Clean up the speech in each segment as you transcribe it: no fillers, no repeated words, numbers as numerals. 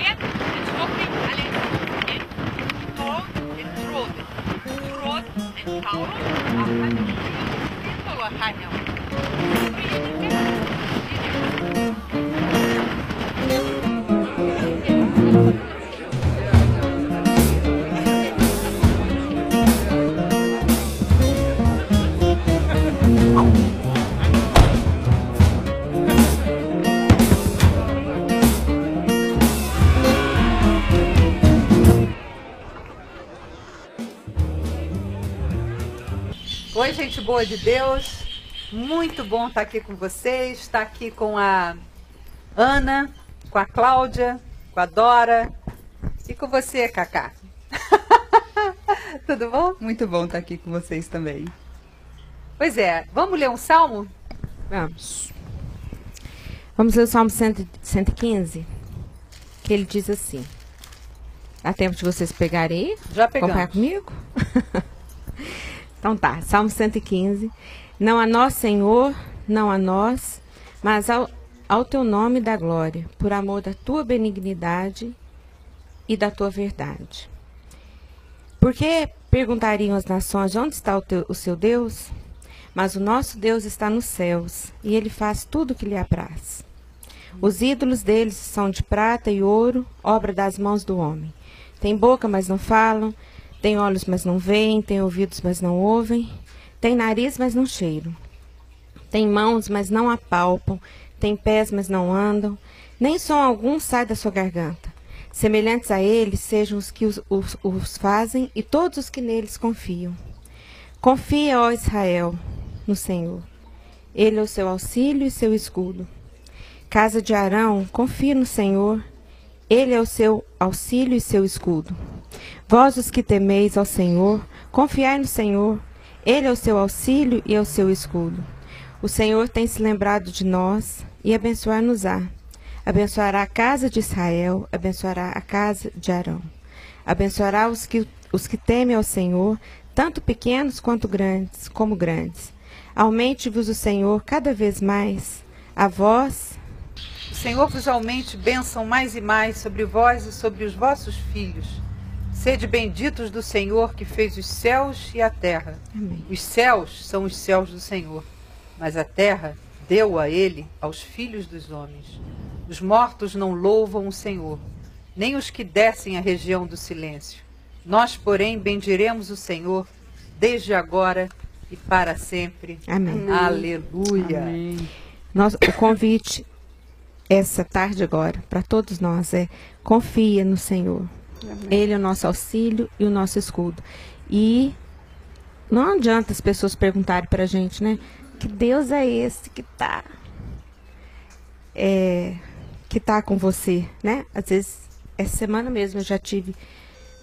Neue entschlossen alle in Tor, in Trod. Trod, in Taurus, akan Tolo Hanyam. Oi, gente boa de Deus, muito bom estar aqui com vocês, estar aqui com a Ana, com a Cláudia, com a Dora e com você, Cacá. Tudo bom? Muito bom estar aqui com vocês também. Pois é, vamos ler um salmo? Vamos. Vamos ler o Salmo 115, que ele diz assim. Dá tempo de vocês pegarem aí? Já pegamos. Acompanhar comigo? Então tá, Salmo 115. Não a nós, Senhor, não a nós, mas ao teu nome dá glória, por amor da tua benignidade e da tua verdade. Porque perguntariam as nações, onde está o seu Deus? Mas o nosso Deus está nos céus, e ele faz tudo o que lhe apraz. Os ídolos deles são de prata e ouro, obra das mãos do homem. Tem boca, mas não falam, tem olhos, mas não veem, tem ouvidos, mas não ouvem, tem nariz, mas não cheiram. Tem mãos, mas não apalpam, tem pés, mas não andam, nem som algum sai da sua garganta. Semelhantes a eles sejam os que os fazem e todos os que neles confiam. Confia, ó Israel, no Senhor. Ele é o seu auxílio e seu escudo. Casa de Arão, confia no Senhor. Ele é o seu auxílio e seu escudo. Vós, os que temeis ao Senhor, confiai no Senhor. Ele é o seu auxílio e é o seu escudo. O Senhor tem se lembrado de nós e abençoar-nos-á. Abençoará a casa de Israel, abençoará a casa de Arão. Abençoará os que temem ao Senhor, tanto pequenos quanto grandes, como grandes. Aumente-vos o Senhor cada vez mais, a vós. O Senhor vos aumente bênção mais e mais sobre vós e sobre os vossos filhos. Sede benditos do Senhor que fez os céus e a terra. Amém. Os céus são os céus do Senhor, mas a terra deu a ele aos filhos dos homens. Os mortos não louvam o Senhor, nem os que descem a região do silêncio. Nós, porém, bendiremos o Senhor desde agora e para sempre. Amém. Aleluia. Amém. O convite essa tarde agora, para todos nós, é confia no Senhor. Amém. Ele é o nosso auxílio e o nosso escudo. E não adianta as pessoas perguntarem para a gente, né? Que Deus é esse que tá com você, né? Às vezes, essa semana mesmo eu já tive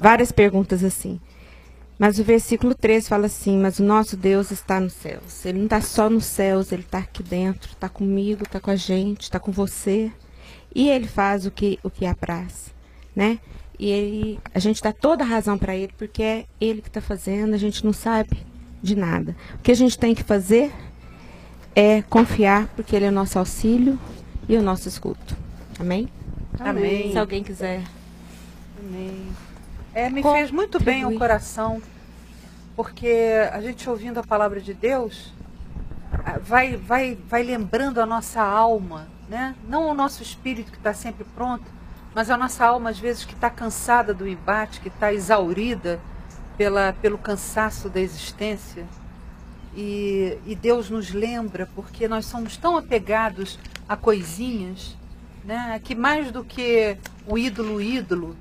várias perguntas assim. Mas o versículo 13 fala assim, mas o nosso Deus está nos céus. Ele não está só nos céus, ele está aqui dentro, está comigo, está com a gente, está com você. E ele faz o que apraz, né? E a gente dá toda a razão para ele, porque é ele que está fazendo, a gente não sabe de nada. O que a gente tem que fazer é confiar, porque ele é o nosso auxílio e o nosso escudo. Amém? Amém. Se alguém quiser. Amém. Me fez muito bem o coração, porque a gente ouvindo a palavra de Deus, vai lembrando a nossa alma, né? Não o nosso espírito que está sempre pronto, mas a nossa alma às vezes que está cansada do embate, que está exaurida pelo cansaço da existência. E Deus nos lembra, porque nós somos tão apegados a coisinhas, né? Que mais do que o ídolo,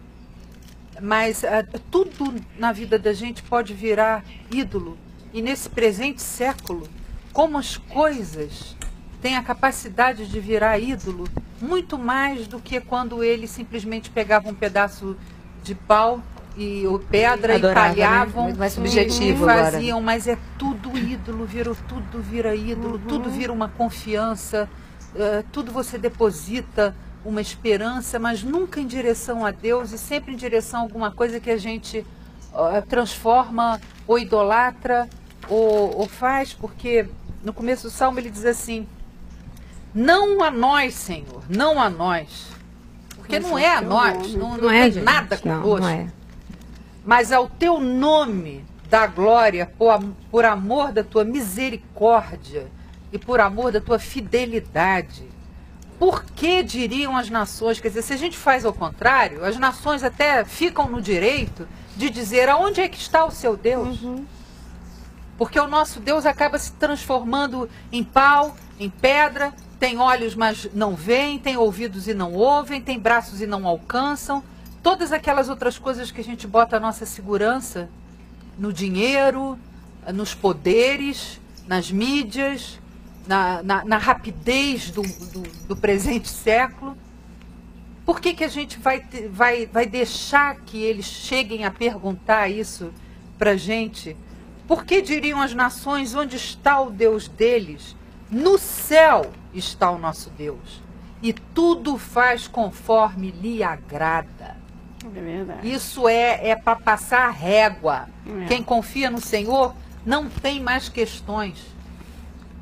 mas tudo na vida da gente pode virar ídolo. E nesse presente século, como as coisas têm a capacidade de virar ídolo, muito mais do que quando eles simplesmente pegavam um pedaço de pau e pedra Adorava, e palhavam, né? Muito mais e subjetivo faziam, mas é tudo ídolo, tudo vira ídolo, tudo vira uma confiança, tudo você deposita uma esperança, mas nunca em direção a Deus e sempre em direção a alguma coisa que a gente transforma ou idolatra ou faz, porque no começo do Salmo ele diz assim, não a nós, Senhor, não a nós. Porque porque não é a nós, não tem gente, nada conosco. não é. Mas ao teu nome da glória, por amor da tua misericórdia e por amor da tua fidelidade. Por que diriam as nações? Quer dizer, se a gente faz ao contrário, as nações até ficam no direito de dizer aonde é que está o seu Deus. Porque o nosso Deus acaba se transformando em pau, em pedra, tem olhos, mas não veem, tem ouvidos e não ouvem, tem braços e não alcançam. Todas aquelas outras coisas que a gente bota a nossa segurança no dinheiro, nos poderes, nas mídias, na rapidez do presente século. Por que a gente vai deixar que eles cheguem a perguntar isso para a gente? Por que diriam as nações, onde está o Deus deles? No céu está o nosso Deus, e tudo faz conforme lhe agrada. É verdade. Isso é para passar a régua. Quem confia no Senhor não tem mais questões.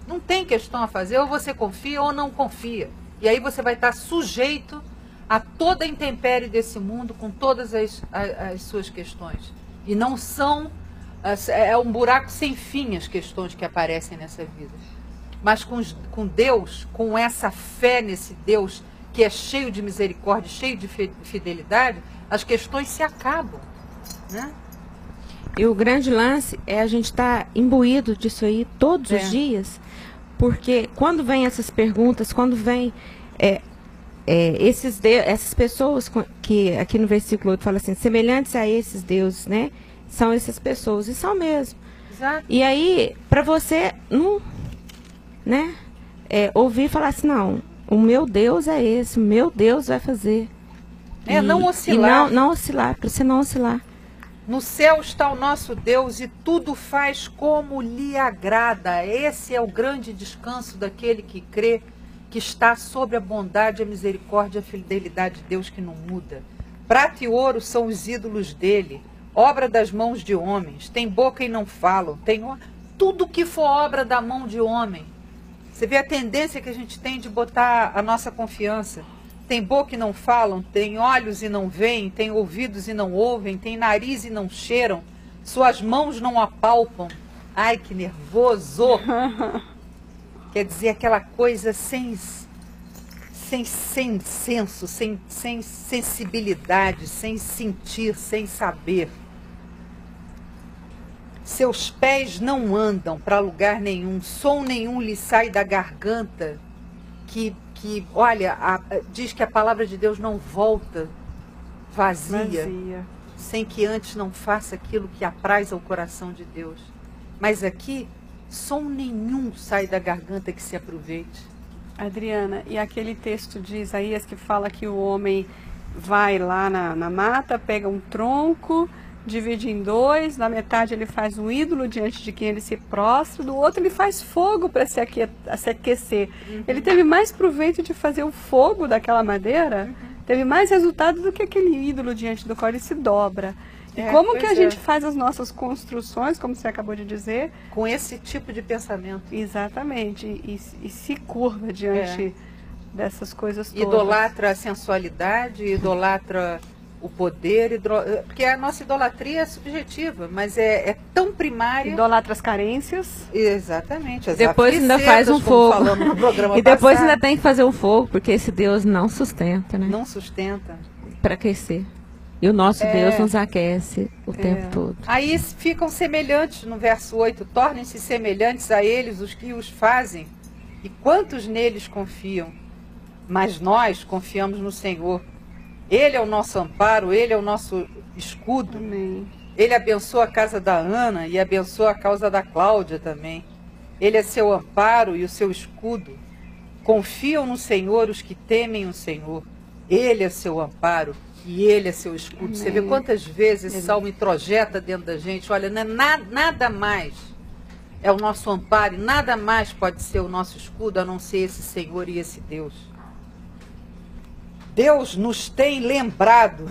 Não tem questão a fazer, ou você confia ou não confia. E aí você vai estar sujeito a toda a intempérie desse mundo, com todas as suas questões. E não são... É um buraco sem fim as questões que aparecem nessa vida. Mas com Deus, com essa fé nesse Deus que é cheio de misericórdia, cheio de fidelidade, as questões se acabam, né? E o grande lance é a gente estar imbuído disso aí todos os dias, porque quando vem essas perguntas, quando vem essas pessoas que aqui no versículo 8 fala assim, semelhantes a esses deuses, né? São essas pessoas, e são mesmo. Exato. E aí, para você não, né, ouvir falar assim, não, o meu Deus é esse, o meu Deus vai fazer. Não oscilar. E não oscilar, para você não oscilar. No céu está o nosso Deus e tudo faz como lhe agrada. Esse é o grande descanso daquele que crê, que está sobre a bondade, a misericórdia, a fidelidade de Deus que não muda. Prata e ouro são os ídolos dele, obra das mãos de homens. Tem boca e não falam. Tudo que for obra da mão de homem. Você vê a tendência que a gente tem de botar a nossa confiança. Tem boca e não falam, tem olhos e não veem, tem ouvidos e não ouvem, tem nariz e não cheiram, suas mãos não apalpam. Ai, que nervoso! Quer dizer, aquela coisa sem senso, sem sensibilidade, sem sentir, sem saber. Seus pés não andam para lugar nenhum, som nenhum lhe sai da garganta, olha, diz que a palavra de Deus não volta vazia, sem que antes não faça aquilo que apraz ao coração de Deus. Mas aqui, som nenhum sai da garganta que se aproveite. Adriana, e aquele texto de Isaías que fala que o homem vai lá na mata, pega um tronco, divide em dois, na metade ele faz um ídolo diante de quem ele se prostra, do outro ele faz fogo para se aquecer. Ele teve mais proveito de fazer o fogo daquela madeira, teve mais resultado do que aquele ídolo diante do qual ele se dobra. E como que a gente faz as nossas construções, como você acabou de dizer? Com esse tipo de pensamento. Exatamente, e se curva diante dessas coisas todas. Idolatra a sensualidade, idolatra o poder, porque a nossa idolatria é subjetiva, mas é tão primária. Idolatra as carências. Exatamente. Depois ainda faz um fogo. E depois ainda tem que fazer um fogo, porque esse Deus não sustenta, né? Não sustenta. Para aquecer. E o nosso Deus nos aquece o tempo todo. Aí ficam semelhantes no verso 8, tornem-se semelhantes a eles os que os fazem, e quantos neles confiam? Mas nós confiamos no Senhor. Ele é o nosso amparo, Ele é o nosso escudo. Amém. Ele abençoa a casa da Ana e abençoa a causa da Cláudia também. Ele é seu amparo e o seu escudo. Confiam no Senhor os que temem o Senhor. Ele é seu amparo e Ele é seu escudo. Amém. Você vê quantas vezes esse salmo introjeta dentro da gente. Olha, não é nada mais é o nosso amparo e nada mais pode ser o nosso escudo a não ser esse Senhor e esse Deus. Deus nos tem lembrado.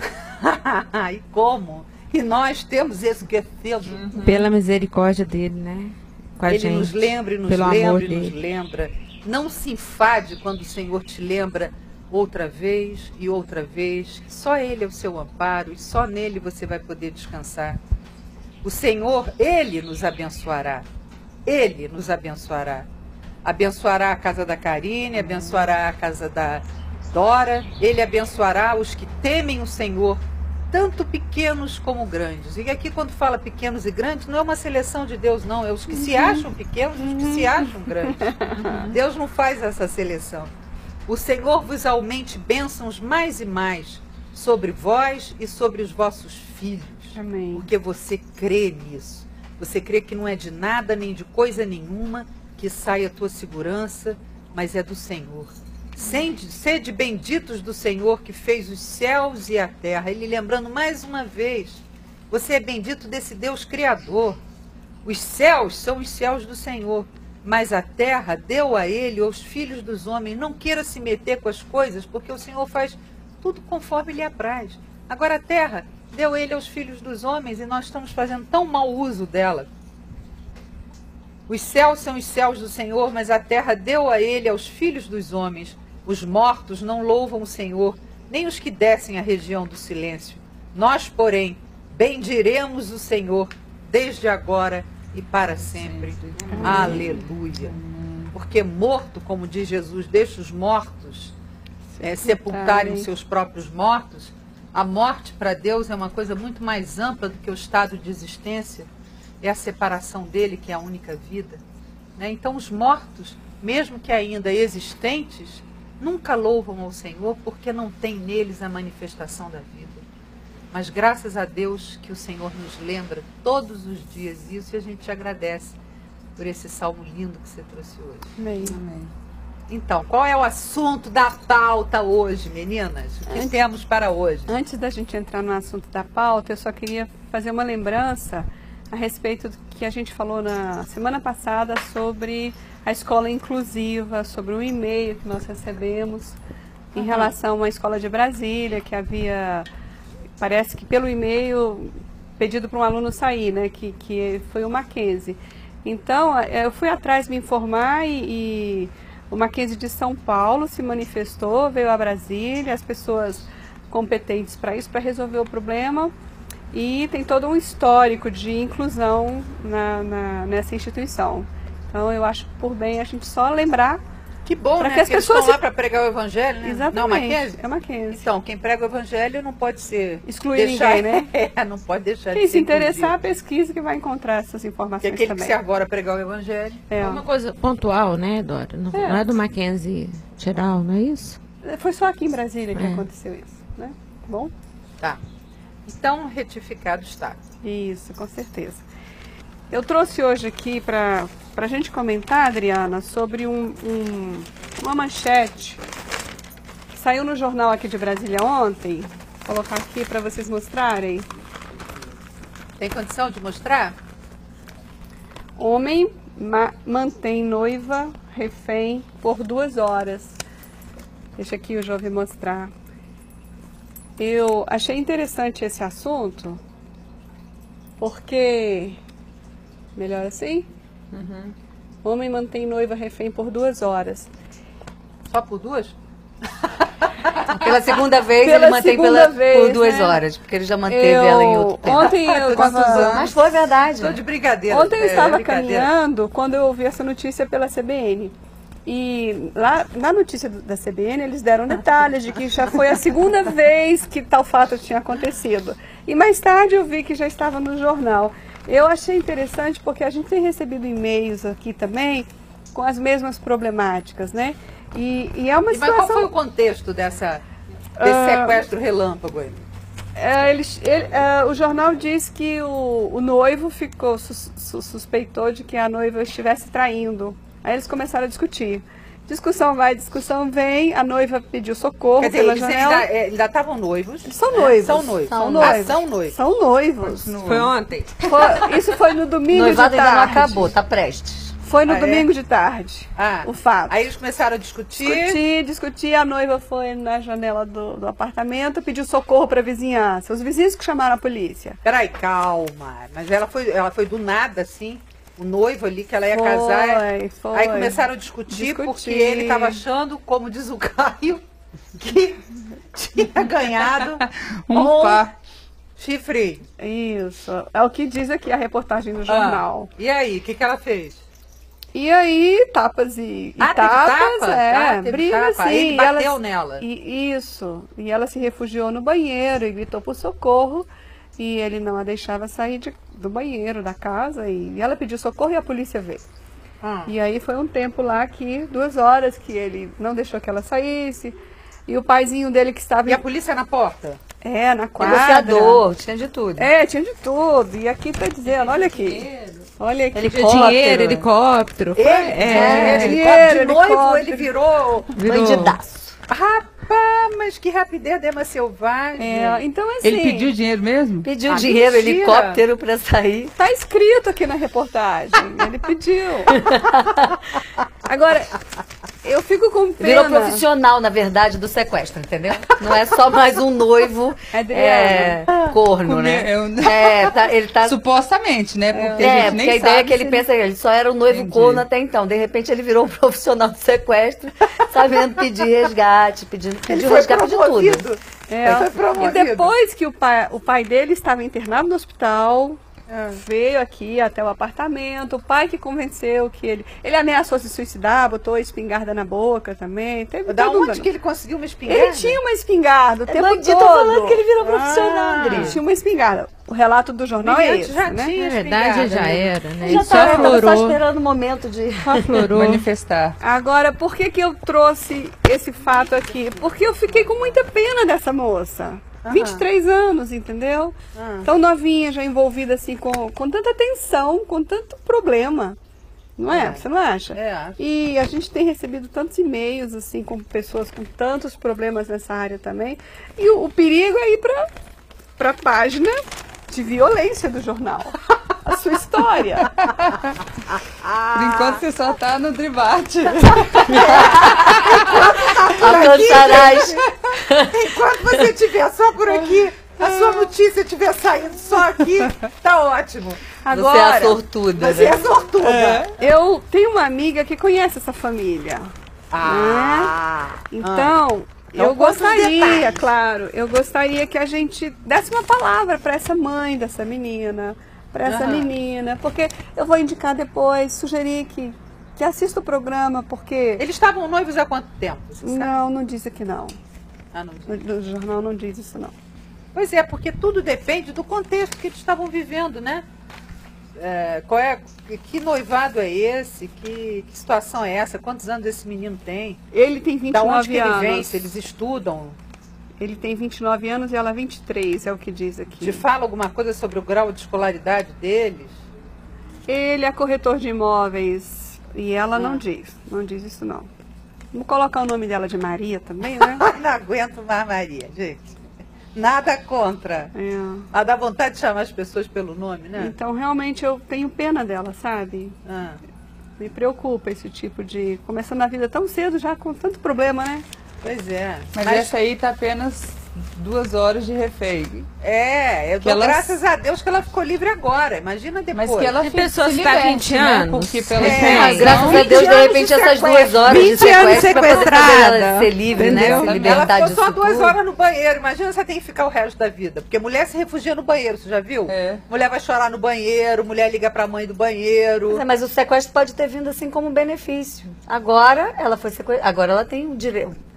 E como? E nós temos esquecido. Pela misericórdia dele, né? Com a Ele gente, nos lembra e nos pelo lembra amor e nos dele. lembra. Não se enfade quando o Senhor te lembra outra vez e outra vez. Só Ele é o seu amparo e só nele você vai poder descansar. O Senhor, Ele nos abençoará. Ele nos abençoará. Abençoará a casa da Karine, abençoará a casa da Dora. Ele abençoará os que temem o Senhor, tanto pequenos como grandes. E aqui quando fala pequenos e grandes, não é uma seleção de Deus, não. É os que se acham pequenos e os que se acham grandes. Deus não faz essa seleção. O Senhor vos aumente bênçãos mais e mais sobre vós e sobre os vossos filhos. Amém. Porque você crê nisso. Você crê que não é de nada nem de coisa nenhuma que sai a tua segurança, mas é do Senhor. Sede benditos do Senhor que fez os céus e a terra. Ele lembrando mais uma vez, você é bendito desse Deus Criador. Os céus são os céus do Senhor, mas a terra deu a ele, aos filhos dos homens. Não queira se meter com as coisas, porque o Senhor faz tudo conforme lhe apraz. Agora a terra deu ele aos filhos dos homens e nós estamos fazendo tão mau uso dela. Os céus são os céus do Senhor, mas a terra deu a ele, aos filhos dos homens. Os mortos não louvam o Senhor, nem os que descem à região do silêncio. Nós, porém, bendiremos o Senhor, desde agora e para sempre. Aleluia. Porque morto, como diz Jesus, deixa os mortos sepultarem os seus próprios mortos. A morte para Deus é uma coisa muito mais ampla do que o estado de existência. É a separação dele, que é a única vida. Né? Então os mortos, mesmo que ainda existentes, nunca louvam ao Senhor porque não tem neles a manifestação da vida. Mas graças a Deus que o Senhor nos lembra todos os dias isso, e a gente te agradece por esse salmo lindo que você trouxe hoje. Amém. Amém. Então, qual é o assunto da pauta hoje, meninas? O que temos para hoje? Antes da gente entrar no assunto da pauta, eu só queria fazer uma lembrança a respeito do que a gente falou na semana passada sobre a escola inclusiva, sobre um e-mail que nós recebemos em relação à escola de Brasília, que havia, parece que pelo e-mail, pedido para um aluno sair, né, que foi o Mackenzie. Então, eu fui atrás me informar e o Mackenzie de São Paulo se manifestou, veio a Brasília, as pessoas competentes para isso, para resolver o problema. E tem todo um histórico de inclusão nessa instituição. Então eu acho por bem a gente só lembrar. Que bom, pra né? que as Porque pessoas eles estão lá para pregar o evangelho, né? Exatamente. Não, Mackenzie? É Mackenzie. Então, quem prega o evangelho não pode ser... Excluir ninguém, né? Não pode deixar Quem de se ser interessar, pesquisa que vai encontrar essas Porque informações aquele também. que se agora pregar o evangelho... É. Uma coisa pontual, né, Dora? Não é do Mackenzie geral, não é isso? Foi só aqui em Brasília que É. aconteceu isso, né? Bom? Tá. Então, retificado está. Isso, com certeza. Eu trouxe hoje aqui para a gente comentar, Adriana, sobre uma manchete que saiu no jornal aqui de Brasília ontem. Vou colocar aqui para vocês mostrarem. Tem condição de mostrar? Homem mantém noiva refém por 2 horas. Deixa aqui o jovem mostrar. Eu achei interessante esse assunto, porque... Melhor assim? Homem mantém noiva refém por 2 horas. Só por 2? Pela segunda vez Pela ele mantém segunda vez, por 2 né? horas, porque ele já manteve ela em outro tempo. Ontem eu Quantos estava... anos? Mas foi verdade. Estou de brincadeira. Ontem eu estava brincadeira. caminhando quando eu ouvi essa notícia pela CBN. E lá na notícia da CBN eles deram detalhes de que já foi a segunda vez que tal fato tinha acontecido. E mais tarde eu vi que já estava no jornal. Eu achei interessante porque a gente tem recebido e-mails aqui também com as mesmas problemáticas, né? E é uma Mas qual foi situação... o contexto desse sequestro relâmpago aí? O jornal diz que o noivo ficou suspeitou de que a noiva estivesse traindo. Aí eles começaram a discutir. Discussão vai, discussão vem, a noiva pediu socorro Quer dizer, pela eles janela. ainda estavam noivos. Eles são noivos. São noivos. São Ah, noivos. são noivos. São noivos. Foi ontem. Isso foi no domingo Noivado de ainda não tarde. acabou, tá prestes. Foi no Ah, é? domingo de tarde. Ah, O fato. aí eles começaram a Discutir, a noiva foi na janela do apartamento, pediu socorro para a vizinhança. Os vizinhos que chamaram a polícia. Peraí, calma. Mas ela foi do nada, assim. O noivo ali, que ela ia casar. Foi. Aí começaram a discutir porque ele estava achando, como diz o Caio, que tinha ganhado Um par. chifre. Isso. É o que diz aqui a reportagem do jornal. E aí, o que ela fez? E aí, tapas e teve tapas, tapa? briga Teve tapa. sim. Ele e bateu ela- nela. Isso. E ela se refugiou no banheiro e gritou por socorro. E ele não a deixava sair do banheiro, da casa. E ela pediu socorro e a polícia veio. E aí foi um tempo lá que, 2 horas, que ele não deixou que ela saísse. E o paizinho dele que estava E a polícia na porta? na quadra. Negociador, tinha de tudo. Tinha de tudo. E aqui tá dizendo, olha aqui. Olha aqui. Dinheiro, helicóptero. Dinheiro, De noivo helicóptero. ele virou... Bandidaço. Rapaz, mas que rapidez, Dema selvagem. Então assim... Ele pediu dinheiro mesmo? Pediu dinheiro, mentira. helicóptero pra sair. Tá escrito aqui na reportagem. Ele pediu. Agora, eu fico com pena. Virou profissional, na verdade, do sequestro, entendeu? Não é só mais um noivo corno, né? Ele tá... Supostamente, né? Porque a gente nem porque a ideia sabe é que ele se pensa que ele só era um noivo Entendi. corno até então. De repente ele virou um profissional do sequestro, sabendo pedir resgate, pediu resgate, pediu tudo. Ele foi E promovido. depois que o pai dele estava internado no hospital, veio aqui até o apartamento, o pai que convenceu que ele ameaçou se suicidar, botou a espingarda na boca também. Teve Da todo um onde dano. que ele conseguiu uma espingarda? Ele tinha uma espingarda o tempo Bandido todo. tá falando que ele virou profissional, André. Ele tinha uma espingarda. O relato do jornal é esse, já né? tinha Na verdade, espingarda, já né? era, né? Já Ele só tava só aflorou. esperando o momento de... Aflorou. manifestar. Agora, por que eu trouxe esse fato aqui? Porque eu fiquei com muita pena dessa moça. 23 anos, entendeu? Tão novinha, já envolvida assim com tanta tensão, com tanto problema. Não é? Você não acha? Acho. E a gente tem recebido tantos e-mails, assim, com pessoas com tantos problemas nessa área também. E o perigo é ir para a página de violência do jornal. A sua história. Por enquanto você só tá no debate. Alcançarás. Enquanto você estiver só por aqui, a sua notícia estiver saindo só aqui, tá ótimo. Você é a sortuda, Você né? é sortuda. Eu tenho uma amiga que conhece essa família. Então, Então, eu conta os gostaria, detalhes. claro, eu gostaria que a gente desse uma palavra para essa mãe dessa menina, para essa menina, porque eu vou indicar depois, sugerir que assista o programa, porque... Eles estavam noivos há quanto tempo? Você sabe? Não diz aqui não. Não diz. No jornal não diz isso não. Pois é, porque tudo depende do contexto que eles estavam vivendo, né? Que noivado é esse? Que situação é essa? Quantos anos esse menino tem? Ele tem Da onde 29 que ele anos. vem? Se eles estudam? Ele tem 29 anos e ela 23, é o que diz aqui. Te fala alguma coisa sobre o grau de escolaridade deles? Ele é corretor de imóveis e ela não diz isso não. Vamos colocar o nome dela de Maria também, né? Não aguento mais, Maria, gente. Nada contra. É. Mas dá vontade de chamar as pessoas pelo nome, né? Então realmente eu tenho pena dela, sabe? Me preocupa esse tipo de... Começando a vida tão cedo já com tanto problema, né? Pois é. Mas essa aí tá apenas 2 horas de refém. Eu Que dou ela- graças a Deus que ela ficou livre agora. Imagina depois. Mas que ela Tem pessoas se que tá liberte, 20 né? anos. Porque pelo É, Graças a 20 Deus, de anos repente, de essas sequestro. 2 horas de 20 anos sequestro pra poder fazer sequestrada. ela ser livre, né? Entendeu? Se Ela libertar ficou disso só 2 tudo. horas no banheiro. Imagina você tem que ficar o resto da vida. Porque mulher se refugia no banheiro, você já viu? É. Mulher vai chorar no banheiro, mulher liga pra mãe do banheiro. Mas o sequestro pode ter vindo assim como um benefício. Agora ela foi sequestrada. Agora ela tem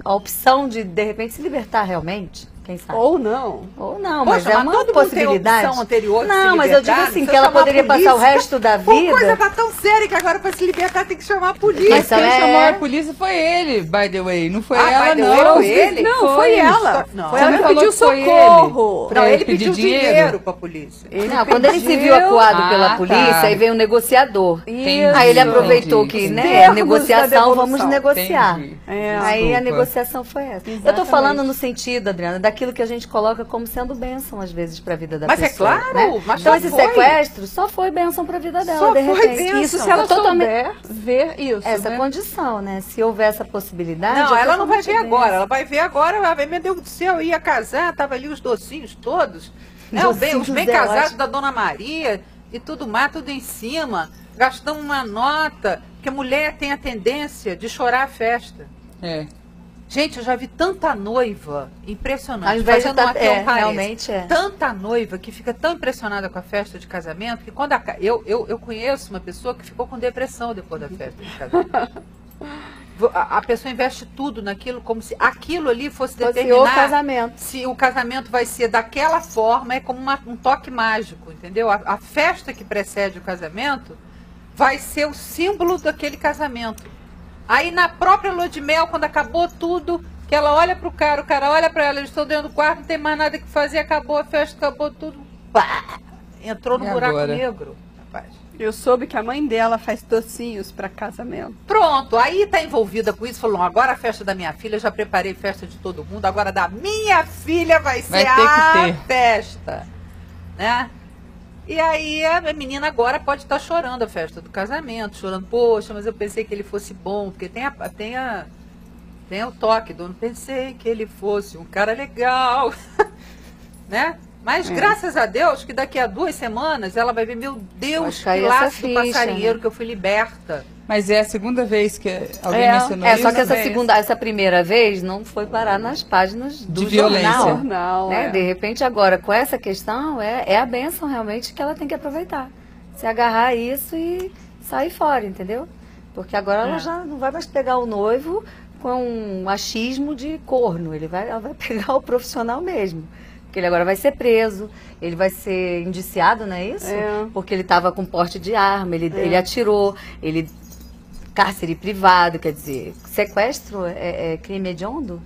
a opção de repente, se libertar realmente. Quem sabe? Ou não. Ou não, Poxa, mas é uma todo mundo possibilidade. tem opção anterior de Não, se mas eu digo libertar, assim, não que ela precisa poderia chamar a passar o polícia. resto da Pô, coisa vida. tá tão séria que agora pra se libertar tem que chamar a polícia. Mas Quem também chamou é- a polícia foi ele, by the way. Não foi Ah, ela, by the way, não. foi ele? Não, foi ela. Não. Foi Você ela não que falou pediu que foi socorro. Pra Não, ele pedir pediu dinheiro pra polícia. Não, quando ele se viu acuado pela polícia, tá. aí veio um negociador. Entendi. Aí ele aproveitou Entendi. que, né, Termos da negociação, devolução. vamos negociar. Entendi. Aí a Desculpa. negociação foi essa. Eu tô Exatamente. falando no sentido, Adriana, daquilo que a gente coloca como sendo bênção, às vezes, pra vida da Mas é pessoa. claro, né? mas então só esse foi. sequestro só foi bênção pra vida dela, Só de foi repente. bênção. Isso se ela Totalmente- souber ver isso. Essa né? condição, né? Se houver essa possibilidade. Não, é ela não vai ver totalmente agora. bênção. Ela vai ver agora, ela vai ver, meu Deus do céu, ia casar, tava ali os docinhos todos. Né? Docinhos Os bem é casados ótimo. da Dona Maria e tudo mais, tudo em cima. Gastamos uma nota, porque mulher tem a tendência de chorar a festa. É. Gente, eu já vi tanta noiva impressionante. Ao invés de fazendo uma parênteses. realmente é. Tanta noiva que fica tão impressionada com a festa de casamento que quando eu conheço uma pessoa que ficou com depressão depois da festa de casamento. A pessoa investe tudo naquilo como se aquilo ali fosse determinar o casamento. se o casamento vai ser daquela forma, é como um toque mágico, entendeu? A festa que precede o casamento vai ser o símbolo daquele casamento. Aí na própria lua de mel, quando acabou tudo, que ela olha pro cara, o cara olha pra ela, eles estão dentro do quarto, não tem mais nada que fazer, acabou a festa, acabou tudo. Pá! Entrou no E buraco agora? negro, rapaz. Eu soube que a mãe dela faz docinhos para casamento. Pronto, aí tá envolvida com isso, falou, agora a festa da minha filha, já preparei festa de todo mundo, agora da minha filha vai ser Vai ter que a ter. festa, né? E aí a menina agora pode estar chorando a festa do casamento, chorando, poxa, mas eu pensei que ele fosse bom, porque tem o toque do não pensei que ele fosse um cara legal, né? Mas graças a Deus que daqui a 2 semanas ela vai ver, meu Deus, Acho que que aí essa laço do ficha, passarinheiro né? que eu fui liberta. Mas é a segunda vez que alguém mencionou isso. Só que vez. essa primeira vez não foi parar nas páginas do De violência. jornal. Jornal, Né? é. De repente agora, com essa questão, é a bênção realmente que ela tem que aproveitar. Se agarrar a isso e sair fora, entendeu? Porque agora ela já não vai mais pegar o noivo com um achismo de corno. Ela vai pegar o profissional mesmo. Porque ele agora vai ser preso, ele vai ser indiciado, não é isso? É. Porque ele estava com porte de arma, ele atirou, ele... Cárcere privado, quer dizer, sequestro é crime hediondo?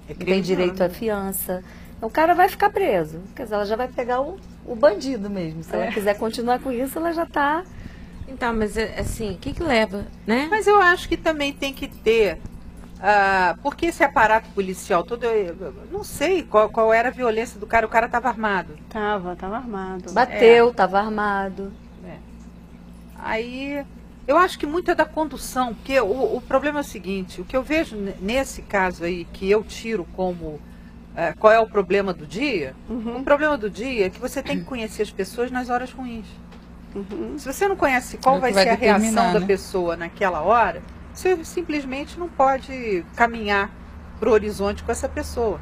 É Não tem crime direito à fiança. Então, o cara vai ficar preso. Quer dizer, ela já vai pegar o bandido mesmo. Se ela quiser continuar com isso, ela já está... Então, mas assim, o que leva, né? Mas eu acho que também tem que ter, porque esse aparato policial todo, eu não sei qual era a violência do cara, o cara estava armado. Tava armado. Bateu, estava armado. Aí, eu acho que muito é da condução, porque o problema é o seguinte, o que eu vejo nesse caso aí, que eu tiro como qual é o problema do dia, o problema do dia é que você tem que conhecer as pessoas nas horas ruins. Se você não conhece qual É o vai que vai ser a reação determinar, da né? pessoa naquela hora, você simplesmente não pode caminhar para o horizonte com essa pessoa.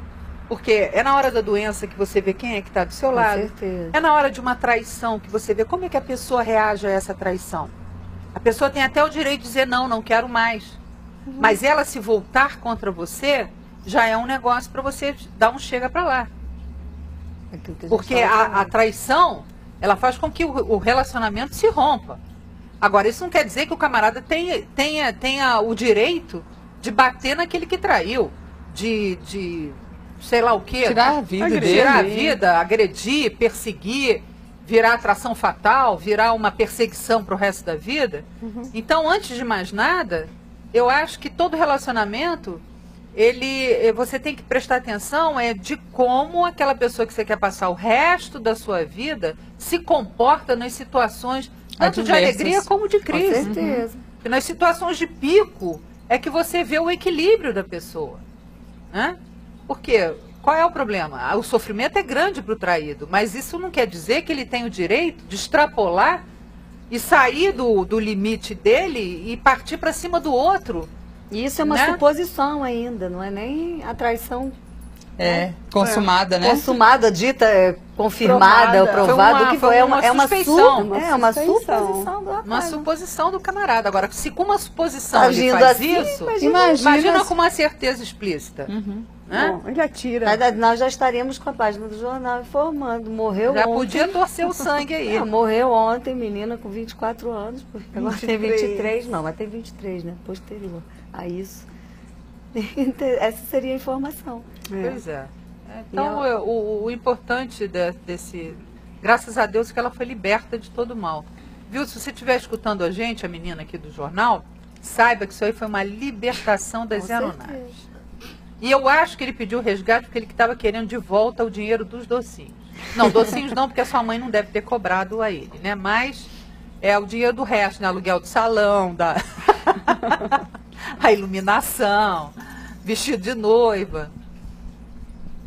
Porque é na hora da doença que você vê quem é que está do seu Com lado. certeza. É na hora de uma traição que você vê como é que a pessoa reage a essa traição. A pessoa tem até o direito de dizer não quero mais. Mas ela se voltar contra você, já é um negócio para você dar um chega para lá. Aquilo que a gente Porque tava a falando. traição, ela faz com que o relacionamento se rompa. Agora, isso não quer dizer que o camarada tenha o direito de bater naquele que traiu, de sei lá o quê. Tirar a vida dele. Tirar a vida, agredir, perseguir, virar atração fatal, virar uma perseguição para o resto da vida. Então, antes de mais nada, eu acho que todo relacionamento, você tem que prestar atenção de como aquela pessoa que você quer passar o resto da sua vida se comporta nas situações tanto de Adversas. alegria como de Com crise. certeza. Porque nas situações de pico é que você vê o equilíbrio da pessoa, né? Porque qual é o problema? O sofrimento é grande para o traído, mas isso não quer dizer que ele tem o direito de extrapolar e sair do limite dele e partir para cima do outro. E isso é uma Né? suposição ainda, não é nem a traição Consumada, né? consumada, dita, confirmada, Provada. provada, o que Foi foi? uma suspeição. Uma suspeição. suposição do Uma rapaz. suposição do camarada. Agora, se com uma suposição Tá ele agindo faz assim, isso, imagina imagina se- com uma certeza explícita. Né? Bom, ele atira. Nós já estaríamos com a página do jornal informando. Morreu Já ontem. podia torcer o sangue aí. Morreu ontem, menina com 24 anos, porque agora tem 23. 23, não, mas tem 23, né? Posterior a isso. Essa seria a informação. Pois é. Então, o importante desse... Graças a Deus que ela foi liberta de todo mal. Viu? Se você estiver escutando a gente, a menina aqui do jornal, saiba que isso aí foi uma libertação das Com aeronaves. certeza. E eu acho que ele pediu resgate porque ele estava querendo de volta o dinheiro dos docinhos. Não, docinhos não, porque a sua mãe não deve ter cobrado a ele, né? Mas é o dinheiro do resto, né? Aluguel do salão, a iluminação, vestido de noiva.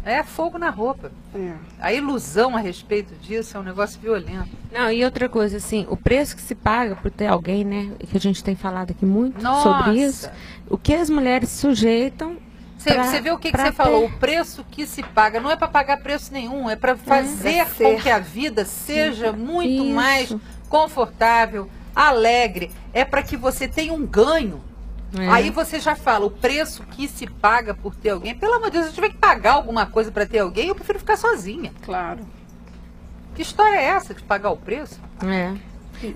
É fogo na roupa. É. A ilusão a respeito disso é um negócio violento. Não, e outra coisa, assim, o preço que se paga por ter alguém, né, que a gente tem falado aqui muito Nossa. sobre isso, o que as mulheres sujeitam Você vê o que você falou, o preço que se paga. Não é para pagar preço nenhum, é para fazer com que a vida seja muito mais confortável, alegre. É para que você tenha um ganho. Aí você já fala, o preço que se paga por ter alguém. Pelo amor de Deus, se eu tiver que pagar alguma coisa para ter alguém, eu prefiro ficar sozinha. Claro. Que história é essa de pagar o preço?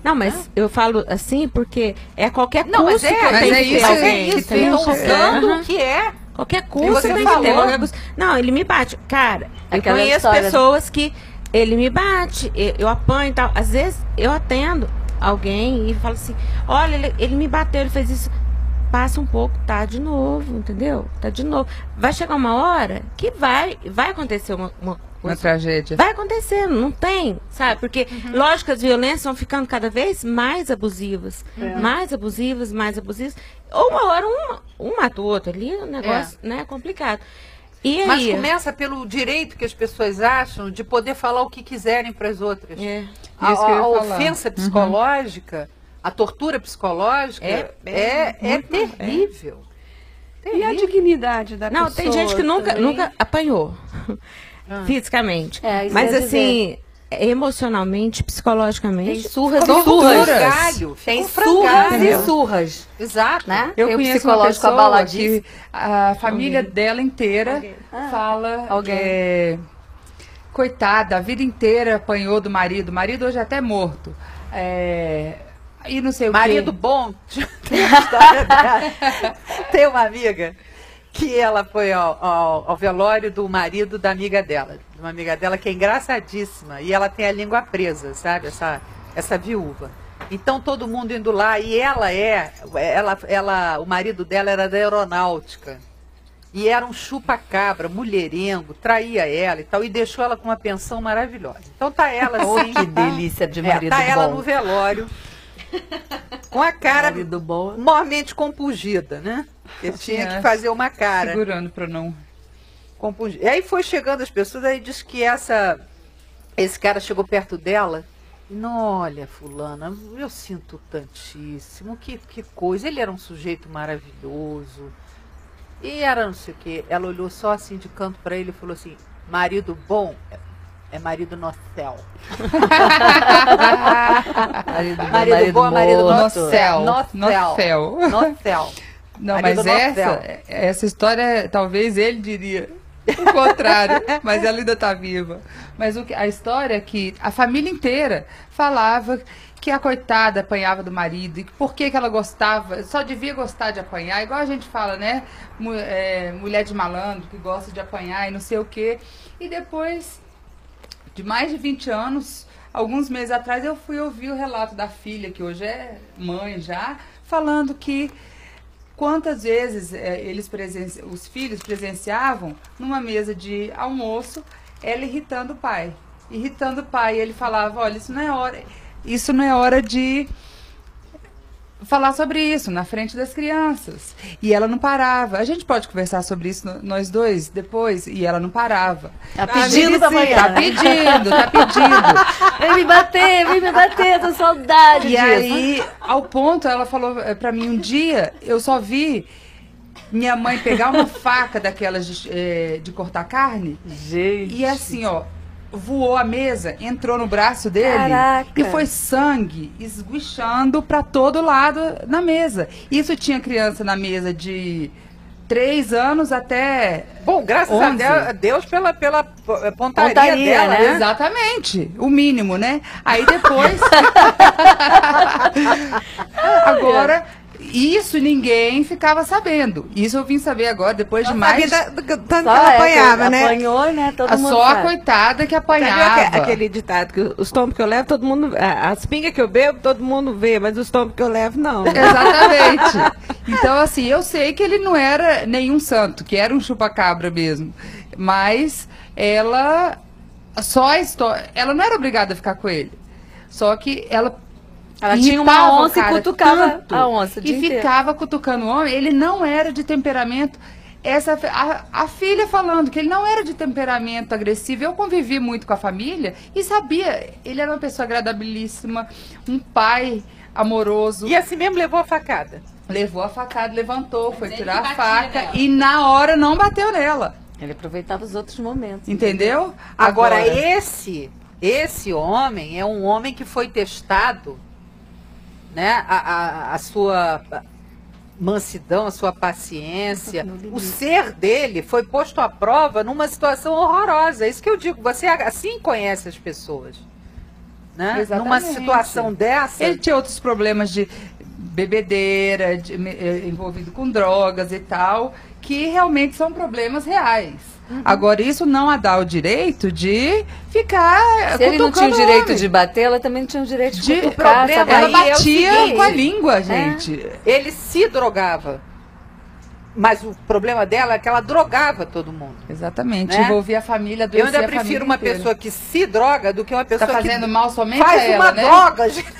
Não, mas eu falo assim porque é qualquer custo. Não, mas que eu tenho que ter alguém, isso. Estão usando o que é. Qualquer custo você tem falou. que ter. Qualquer custo. Não, ele me bate. Cara, eu Aquela conheço história, pessoas que ele me bate, eu apanho e tal. Às vezes eu atendo alguém e falo assim, olha, ele me bateu, ele fez isso. Passa um pouco, tá de novo, entendeu? Tá de novo. Vai chegar uma hora que vai acontecer uma tragédia. Vai acontecer, não tem, sabe? Porque, lógico, as violências vão ficando cada vez mais abusivas. Mais abusivas, mais abusivas. Ou uma hora um mata o outro ali, o negócio, né, é complicado. E aí? Mas começa pelo direito que as pessoas acham de poder falar o que quiserem para as outras. A ofensa psicológica, a tortura psicológica é terrível. E a dignidade da pessoa? Não, tem gente que nunca apanhou fisicamente. Mas assim, emocionalmente, psicologicamente. Tem surras e surras. surras. Tem surras e surras. Exato. Né? Eu tem o conheço uma psicológico pessoa abaladíssimo. que a família dela inteira fala coitada, a vida inteira apanhou do marido. O marido hoje é até morto. E não sei o Marido quê. bom. Tem uma história dela. Tem uma amiga que ela foi ao velório do marido da amiga dela. Uma amiga dela que é engraçadíssima. E ela tem a língua presa, sabe? Essa viúva. Então todo mundo indo lá. E o marido dela era da aeronáutica. E era um chupa-cabra, mulherengo, traía ela e tal. E deixou ela com uma pensão maravilhosa. Então tá ela assim. Que delícia de marido tá bom. ela no velório. Com a cara Marido bom. mormente compungida, né? Ele tinha que fazer uma cara. Segurando para não... compungida. E aí foi chegando as pessoas, aí diz que esse cara chegou perto dela. Não, olha, fulana, eu sinto tantíssimo, que coisa. Ele era um sujeito maravilhoso. E era não sei o quê. Ela olhou só assim de canto para ele e falou assim, marido bom é marido no céu. marido bom é marido no céu. No céu. No céu. Não, Marido mas essa história, talvez ele diria o contrário, mas ela ainda está viva. Mas a história é que a família inteira falava que a coitada apanhava do marido, e por que ela gostava, só devia gostar de apanhar, igual a gente fala, né? Mulher de malandro, que gosta de apanhar e não sei o quê. E depois de mais de 20 anos, alguns meses atrás, eu fui ouvir o relato da filha, que hoje é mãe já, falando que quantas vezes os filhos presenciavam numa mesa de almoço, ela irritando o pai. Irritando o pai. E ele falava, olha, isso não é hora de falar sobre isso na frente das crianças. E ela não parava. A gente pode conversar sobre isso, nós dois, depois? E ela não parava. Tá pedindo pra apanhar. Tá pedindo. Vem me bater, tô saudade E disso. aí, ao ponto, ela falou pra mim, um dia, eu só vi minha mãe pegar uma faca daquelas de cortar carne. Gente. E assim, ó, voou a mesa, entrou no braço dele. Caraca. E foi sangue esguichando pra todo lado na mesa. Isso tinha criança na mesa de 3 anos até... Bom, graças 11. a Deus pela pontaria dela, né? né? Exatamente, o mínimo, né? Aí depois... Agora... Isso ninguém ficava sabendo. Isso eu vim saber agora, depois de mais... Tanto que Só ela apanhava, né? Apanhou, né? Todo mundo Só a sabe. coitada que Sabe apanhava. aquele ditado que os tombos que eu levo, todo mundo... As pingas que eu bebo, todo mundo vê, mas os tombos que eu levo, não. Exatamente. Então, assim, eu sei que ele não era nenhum santo, que era um chupa-cabra mesmo. Mas ela... Ela não era obrigada a ficar com ele. Só que ela tinha uma irritava o onça e cara cutucava tanto, a onça o dia e inteiro. ficava cutucando o homem. Ele não era de temperamento. A filha falando que ele não era de temperamento agressivo. Eu convivi muito com a família e sabia. Ele era uma pessoa agradabilíssima, um pai amoroso. E assim mesmo levou a facada. levou a facada, levantou, foi ele tirar a batia faca nela. e na hora não bateu nela. Ele aproveitava os outros momentos. Entendeu? Agora, esse homem é um homem que foi testado, né? A sua mansidão, a sua paciência, o ser dele foi posto à prova numa situação horrorosa. É isso que eu digo, você assim conhece as pessoas, né? Exatamente. Numa situação dessa... Ele tinha outros problemas de bebedeira, envolvido com drogas e tal, que realmente são problemas reais. Agora, isso não a dá o direito de ficar Se ele não tinha o cutucando direito homem. de bater, ela também não tinha o direito de De cutucar, problema, sabe? Ela Aí é o batia seguinte, com a língua, gente. Ele se drogava, mas o problema dela é que ela drogava todo mundo. Exatamente, Né? envolvia a família, Eu adoecia ainda a família prefiro uma inteira. pessoa que se droga do que uma pessoa Tá fazendo que mal somente faz a ela, uma né? droga, gente.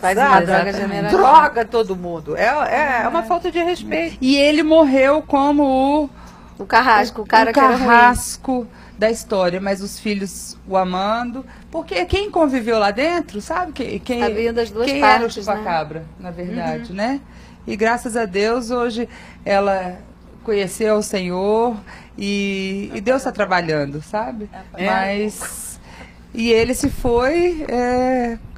Faz uma Sabe? droga generalizada. Droga todo mundo. É uma falta de respeito. E ele morreu como O carrasco, o cara o que era ruim. carrasco da história, mas os filhos o amando, porque quem conviveu lá dentro, sabe? Quem Sabia das duas quem era o partes, chupacabra, na verdade, né? E graças a Deus, hoje, ela conheceu o Senhor e Deus está trabalhando, sabe? Mas... E ele se foi,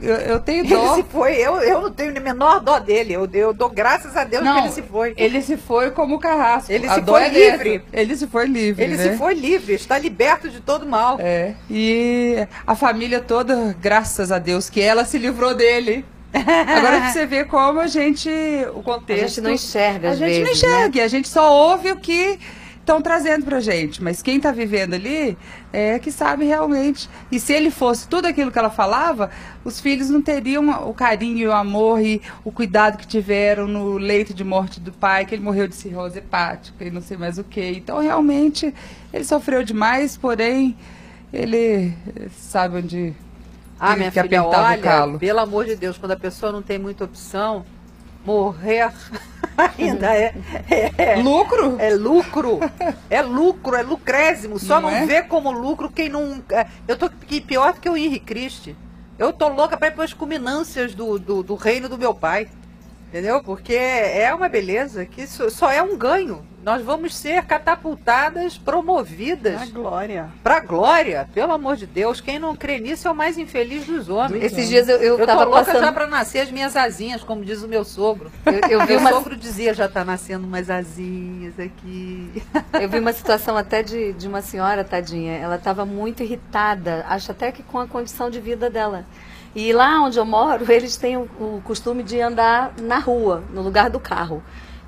eu tenho Ele dó. se foi, eu não tenho a menor dó dele. Eu dou graças a Deus que ele se foi. Ele se foi como carrasco. Ele A se dó foi é dessa. livre. Ele se foi livre, Ele né? se foi livre, está liberto de todo mal. É, e a família toda, graças a Deus, que ela se livrou dele. Agora que você vê como o A contexto... gente não enxerga, A às gente vezes, não enxerga, a gente só ouve o que estão trazendo pra gente. Mas quem tá vivendo ali é que sabe realmente. E se ele fosse tudo aquilo que ela falava, os filhos não teriam o carinho e o amor e o cuidado que tiveram no leito de morte do pai, que ele morreu de cirrose hepática e não sei mais o que. Então, realmente, ele sofreu demais, porém, ele sabe onde Ah, minha que filha, apertava o olha, calo. pelo amor de Deus, quando a pessoa não tem muita opção, morrer ainda é Lucro? lucro. É lucro, é lucrésimo. Só Não não, é? vê como lucro quem não... Eu tô pior do que o Henri Cristi. Eu tô louca para ir para as culminâncias do reino do meu pai. Entendeu? Porque é uma beleza, que isso só é um ganho. Nós vamos ser catapultadas, promovidas A glória. para a glória. Pelo amor de Deus, quem não crê nisso é o mais infeliz dos homens. Esses dias eu Eu tava tô louca passando... já para nascer as minhas asinhas, como diz o meu sogro. Eu vi Meu uma... sogro dizia, já está nascendo umas asinhas aqui. Eu vi uma situação até de uma senhora, tadinha. Ela estava muito irritada, acho até que com a condição de vida dela. E lá onde eu moro, eles têm o costume de andar na rua, no lugar do carro.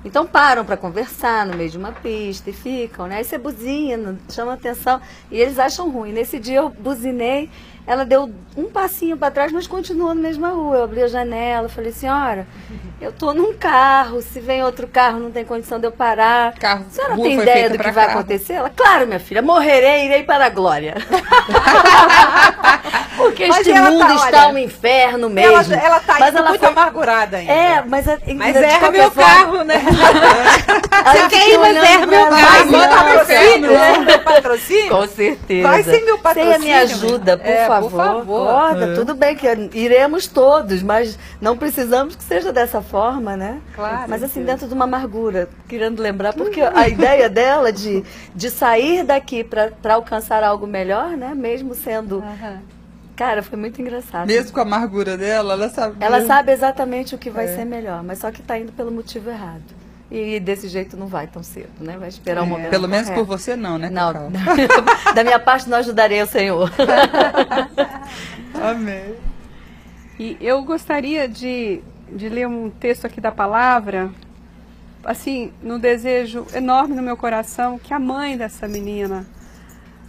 Então param para conversar no meio de uma pista e ficam, né? Aí você buzina, chama atenção e eles acham ruim. Nesse dia eu buzinei, ela deu um passinho para trás, mas continuou na mesma rua. Eu abri a janela, falei, senhora, eu tô num carro, se vem outro carro não tem condição de eu parar. Carro, A senhora rua tem foi ideia feita do que pra vai carro. acontecer? Ela, claro, minha filha, morrerei, irei para a glória. Porque Mas este ela mundo tá, está olha, um inferno mesmo. Ela tá Mas indo ela muito foi... amargurada ainda. É, mas erra meu carro, né? Você quer ir, mas erra meu carro. Vai, Manda manda patrocínio, inferno. né? Meu patrocínio? Com certeza. Vai sem meu patrocínio. Sem a minha ajuda, por É, favor. por favor. Acorda, tudo bem que iremos todos, mas não precisamos que seja dessa forma, né? Claro, Mas assim, sim. dentro de uma amargura, querendo lembrar, porque a ideia dela de sair daqui para alcançar algo melhor, né? Mesmo sendo... Cara, foi muito engraçado. Mesmo com a amargura dela, ela sabe. Ela sabe exatamente o que vai ser melhor, mas só que está indo pelo motivo errado. E desse jeito não vai tão cedo, né? Vai esperar um momento. Pelo menos correto. por você não, né, Não, Cacau? da minha parte não ajudarei o Senhor. Amém. E eu gostaria de ler um texto aqui da palavra, assim, no desejo enorme no meu coração, que a mãe dessa menina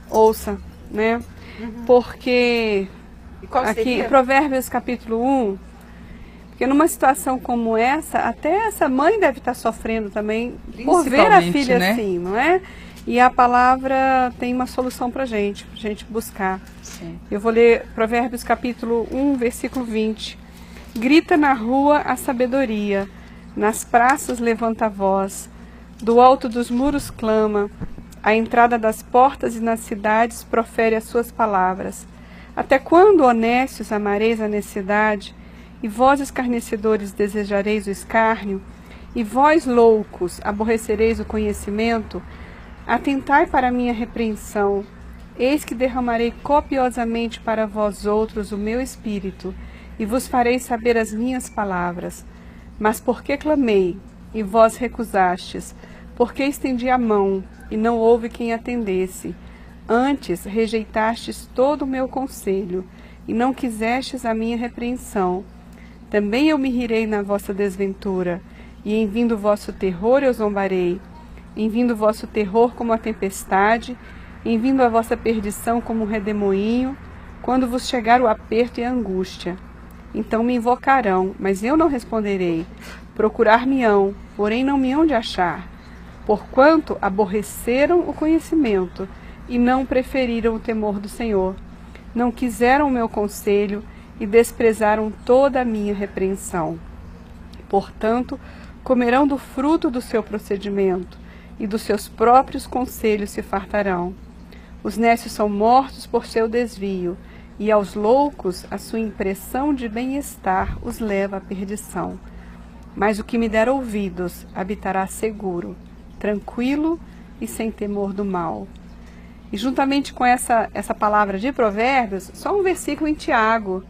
ouça, né? Porque E qual aqui, seria? Provérbios capítulo 1, porque numa situação como essa, até essa mãe deve estar sofrendo também por ver a Principalmente, filha né? assim, não é? E a palavra tem uma solução pra gente buscar. Sim. Eu vou ler Provérbios capítulo 1, versículo 20. Grita na rua a sabedoria, nas praças levanta a voz, do alto dos muros clama, à entrada das portas e nas cidades profere as suas palavras. Até quando, honestos, amareis a necessidade, e vós, escarnecedores, desejareis o escárnio? E vós, loucos, aborrecereis o conhecimento? Atentai para a minha repreensão. Eis que derramarei copiosamente para vós outros o meu espírito, e vos farei saber as minhas palavras. Mas por que clamei, e vós recusastes? Por que estendi a mão, e não houve quem atendesse? Antes rejeitastes todo o meu conselho, e não quisestes a minha repreensão. Também eu me rirei na vossa desventura, e em vindo o vosso terror eu zombarei. Em vindo o vosso terror como a tempestade, em vindo a vossa perdição como um redemoinho, quando vos chegar o aperto e a angústia. Então me invocarão, mas eu não responderei. Procurar-me-ão, porém não me hão de achar. Porquanto aborreceram o conhecimento, e não preferiram o temor do Senhor. Não quiseram o meu conselho, e desprezaram toda a minha repreensão. Portanto, comerão do fruto do seu procedimento, e dos seus próprios conselhos se fartarão. Os nécios são mortos por seu desvio, e aos loucos a sua impressão de bem-estar os leva à perdição. Mas o que me der ouvidos habitará seguro, tranquilo e sem temor do mal. E juntamente com essa palavra de Provérbios, só um versículo em Tiago.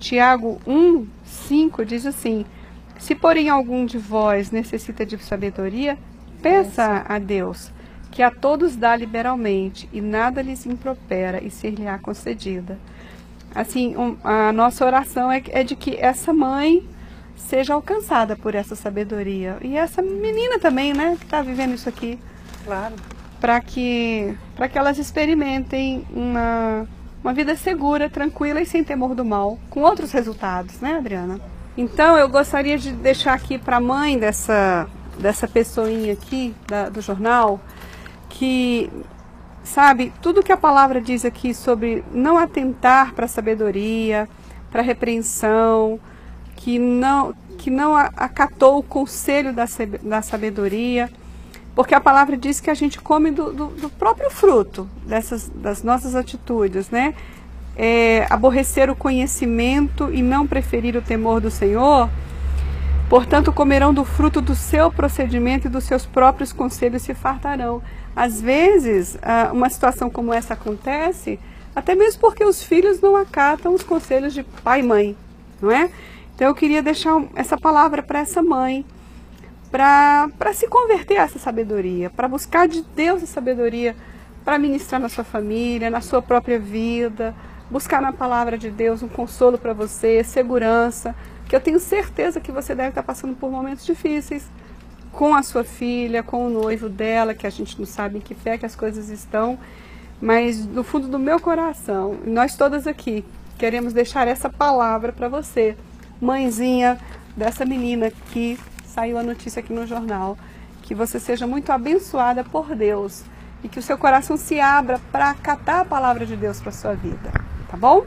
Tiago 1:5 diz assim: se porém algum de vós necessita de sabedoria, peça a Deus, que a todos dá liberalmente, e nada lhes impropera, e ser-lhe-á concedida. Assim, a nossa oração é de que essa mãe seja alcançada por essa sabedoria. E essa menina também, né, que está vivendo isso aqui. Claro. Para que elas experimentem uma vida segura, tranquila e sem temor do mal, com outros resultados, né, Adriana? Então, eu gostaria de deixar aqui para a mãe dessa pessoinha aqui, do jornal, que, sabe, tudo que a palavra diz aqui sobre não atentar para a sabedoria, para a repreensão, que não acatou o conselho da sabedoria, porque a palavra diz que a gente come do próprio fruto das nossas atitudes, né? Aborrecer o conhecimento e não preferir o temor do Senhor. Portanto, comerão do fruto do seu procedimento e dos seus próprios conselhos se fartarão. Às vezes, uma situação como essa acontece, até mesmo porque os filhos não acatam os conselhos de pai e mãe, não é? Então, eu queria deixar essa palavra para essa mãe, para se converter a essa sabedoria, para buscar de Deus a sabedoria, para ministrar na sua família, na sua própria vida, buscar na palavra de Deus um consolo para você, segurança, que eu tenho certeza que você deve estar passando por momentos difíceis com a sua filha, com o noivo dela, que a gente não sabe em que fé que as coisas estão, mas no fundo do meu coração, nós todas aqui queremos deixar essa palavra para você, mãezinha dessa menina que saiu a notícia aqui no jornal, que você seja muito abençoada por Deus e que o seu coração se abra para acatar a palavra de Deus para sua vida, tá bom?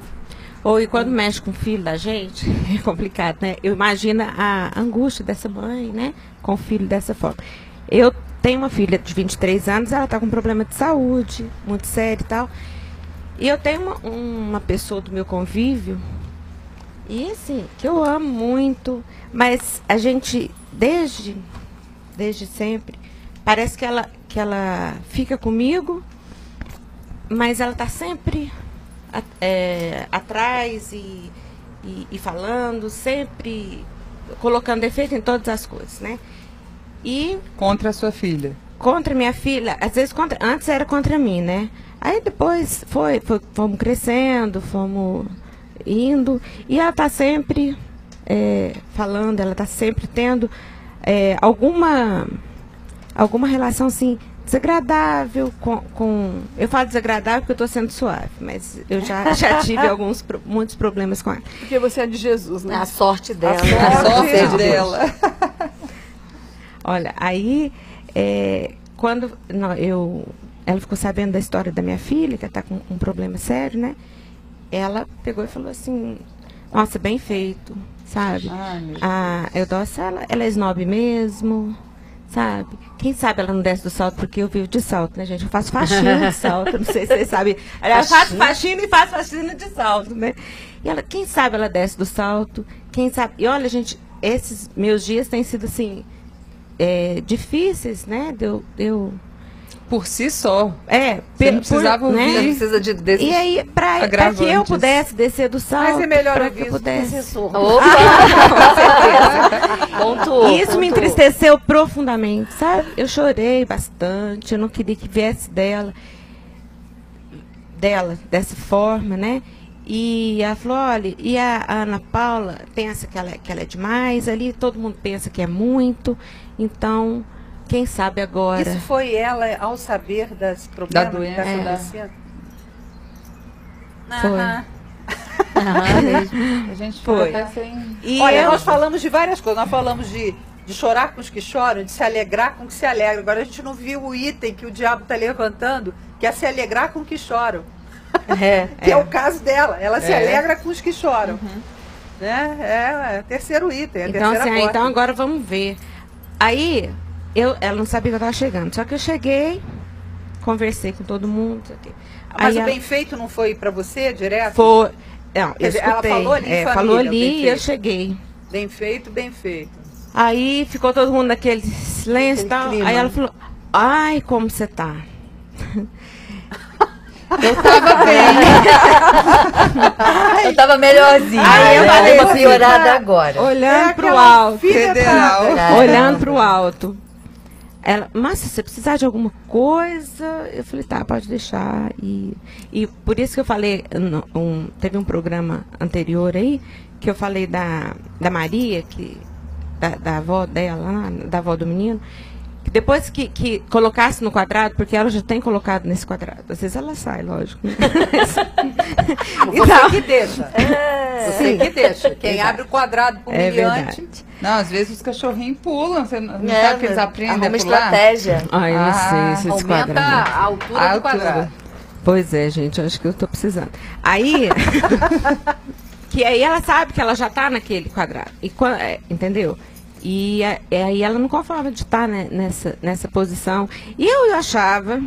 Ou e quando mexe com o filho da gente, é complicado, né? Eu imagino a angústia dessa mãe, né? Com o filho dessa forma. Eu tenho uma filha de 23 anos, ela está com um problema de saúde, muito sério e tal. E eu tenho uma pessoa do meu convívio, e assim, que eu amo muito, mas a gente, desde sempre, parece que ela fica comigo, mas ela está sempre atrás e falando, sempre colocando defeito em todas as coisas, né? E contra a sua filha? Contra minha filha, às vezes antes era contra mim, né? Aí depois fomos crescendo, fomos indo, e ela está sempre falando, ela está sempre tendo alguma relação assim desagradável com... Eu falo desagradável porque eu estou sendo suave, mas eu já tive muitos problemas com ela. Porque você é de Jesus, né? A sorte dela. A sorte dela. Olha, aí, quando ela ficou sabendo da história da minha filha, que ela está com um problema sério, né? Ela pegou e falou assim, nossa, bem feito, sabe? A Eudócia, ela é snob mesmo, sabe? Quem sabe ela não desce do salto, porque eu vivo de salto, né, gente? Eu faço faxina de salto, não sei se vocês sabem. Eu faço faxina e faço faxina de salto, né? E ela, quem sabe ela desce do salto, quem sabe... E olha, gente, esses meus dias têm sido assim, difíceis, né? Por si só. Você não precisava ouvir. Você precisa desse... E aí, para que eu pudesse descer do salto, Mas é melhor para ouvir que eu isso do que pudesse. ser sorro. Opa! Com certeza. Pontuou. E isso me entristeceu profundamente, sabe? Eu chorei bastante, eu não queria que viesse dela dessa forma, né? E ela falou, olha, e a Ana Paula pensa que ela é demais, ali todo mundo pensa que é muito, então, quem sabe agora... Isso foi ela ao saber das problemas Da doença, que está da- acontecendo? Foi. Aham. A gente Foi. fica até sem... E Olha, eu- nós falamos de várias coisas. Nós falamos de chorar com os que choram, de se alegrar com os que se alegram. Agora a gente não viu o item que o diabo está levantando, que é se alegrar com os que choram. Que é o caso dela. Ela se alegra com os que choram. Né? É o terceiro item, é a Então, terceira assim, porta. então agora vamos ver. Aí, ela não sabia que eu estava chegando. Só que eu cheguei, conversei com todo mundo. Isso aqui. Mas Aí o ela bem feito não foi para você direto? foi. Não, Quer eu dizer, ela escutei. falou ali em família, falou bem ali e eu feito. cheguei. Bem feito, bem feito. Aí ficou todo mundo naquele silêncio e tal. clima. Aí ela falou, ai, como você tá? Eu tava bem. Eu tava melhorzinha. Aí eu né? falei Deu uma assim, piorada agora. Olhando pro aquela alto. filha Federal. da- Olhando pro alto. Ela, mas se você precisar de alguma coisa, eu falei, tá, pode deixar. E por isso que eu falei, teve um programa anterior aí, que eu falei da Maria, da avó dela, lá, da avó do menino, que depois que colocasse no quadrado, porque ela já tem colocado nesse quadrado. Às vezes ela sai, lógico. Você que deixa. Você que deixa. Quem abre o quadrado pro É humilhante. verdade. Não, às vezes os cachorrinhos pulam. Você não sabe que eles aprendem a Arruma pular? estratégia. Ai, eu não sei esses Aumenta quadrados. a altura A do altura. quadrado. Pois é, gente, eu acho que eu tô precisando. Aí, que aí ela sabe que ela já tá naquele quadrado. Entendeu? E aí ela não conforma de estar, né, nessa posição. E eu achava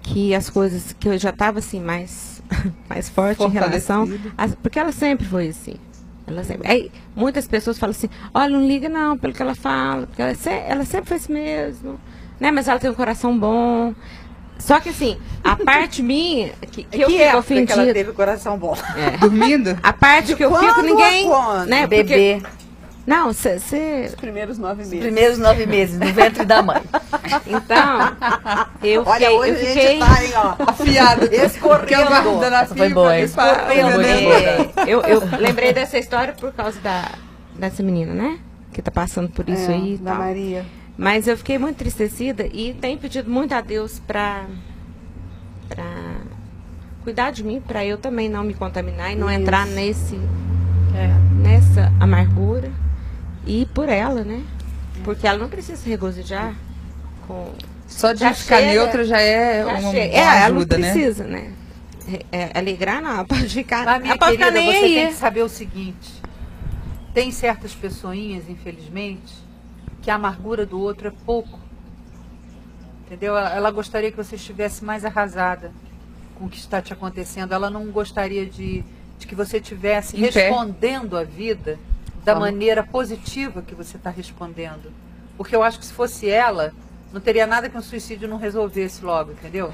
que as coisas, que eu já estava assim, mais forte em relação. Porque ela sempre foi assim. Aí, muitas pessoas falam assim, olha, não liga não, pelo que ela fala, porque ela sempre foi assim mesmo, né? Mas ela tem um coração bom. Só que assim, a parte minha, que eu fico época que ela ofendida. teve o coração bom. Dormindo? A parte que eu fico, quando ninguém. a quando? Né, porque, Bebê. não, você. Os primeiros 9 meses. Primeiros 9 meses, no ventre da mãe. Então, eu Olha, fiquei. hoje Eu a gente fiquei tá, hein, ó. Afiado. Escorrendo. Que eu guardo na Foi boa, hein? eu lembrei dessa história por causa dessa menina, né? Que tá passando por isso aí e da tal. Maria. Mas eu fiquei muito entristecida e tenho pedido muito a Deus para cuidar de mim, para eu também não me contaminar e não entrar nessa amargura. E por ela, né? Porque ela não precisa se regozijar com... Só de Já ficar chega, neutra já é Já uma chega. boa Ela não ajuda, né? precisa, né? Alegrar não, ela pode ficar. Mas, minha ela pode ficar querida, nem você aí. tem que saber o seguinte. Tem certas pessoinhas, infelizmente, que a amargura do outro é pouco. Entendeu? Ela gostaria que você estivesse mais arrasada com o que está te acontecendo. Ela não gostaria de que você estivesse Em pé. respondendo a vida da maneira positiva que você está respondendo. Porque eu acho que se fosse ela, não teria nada que um suicídio não resolvesse logo, entendeu?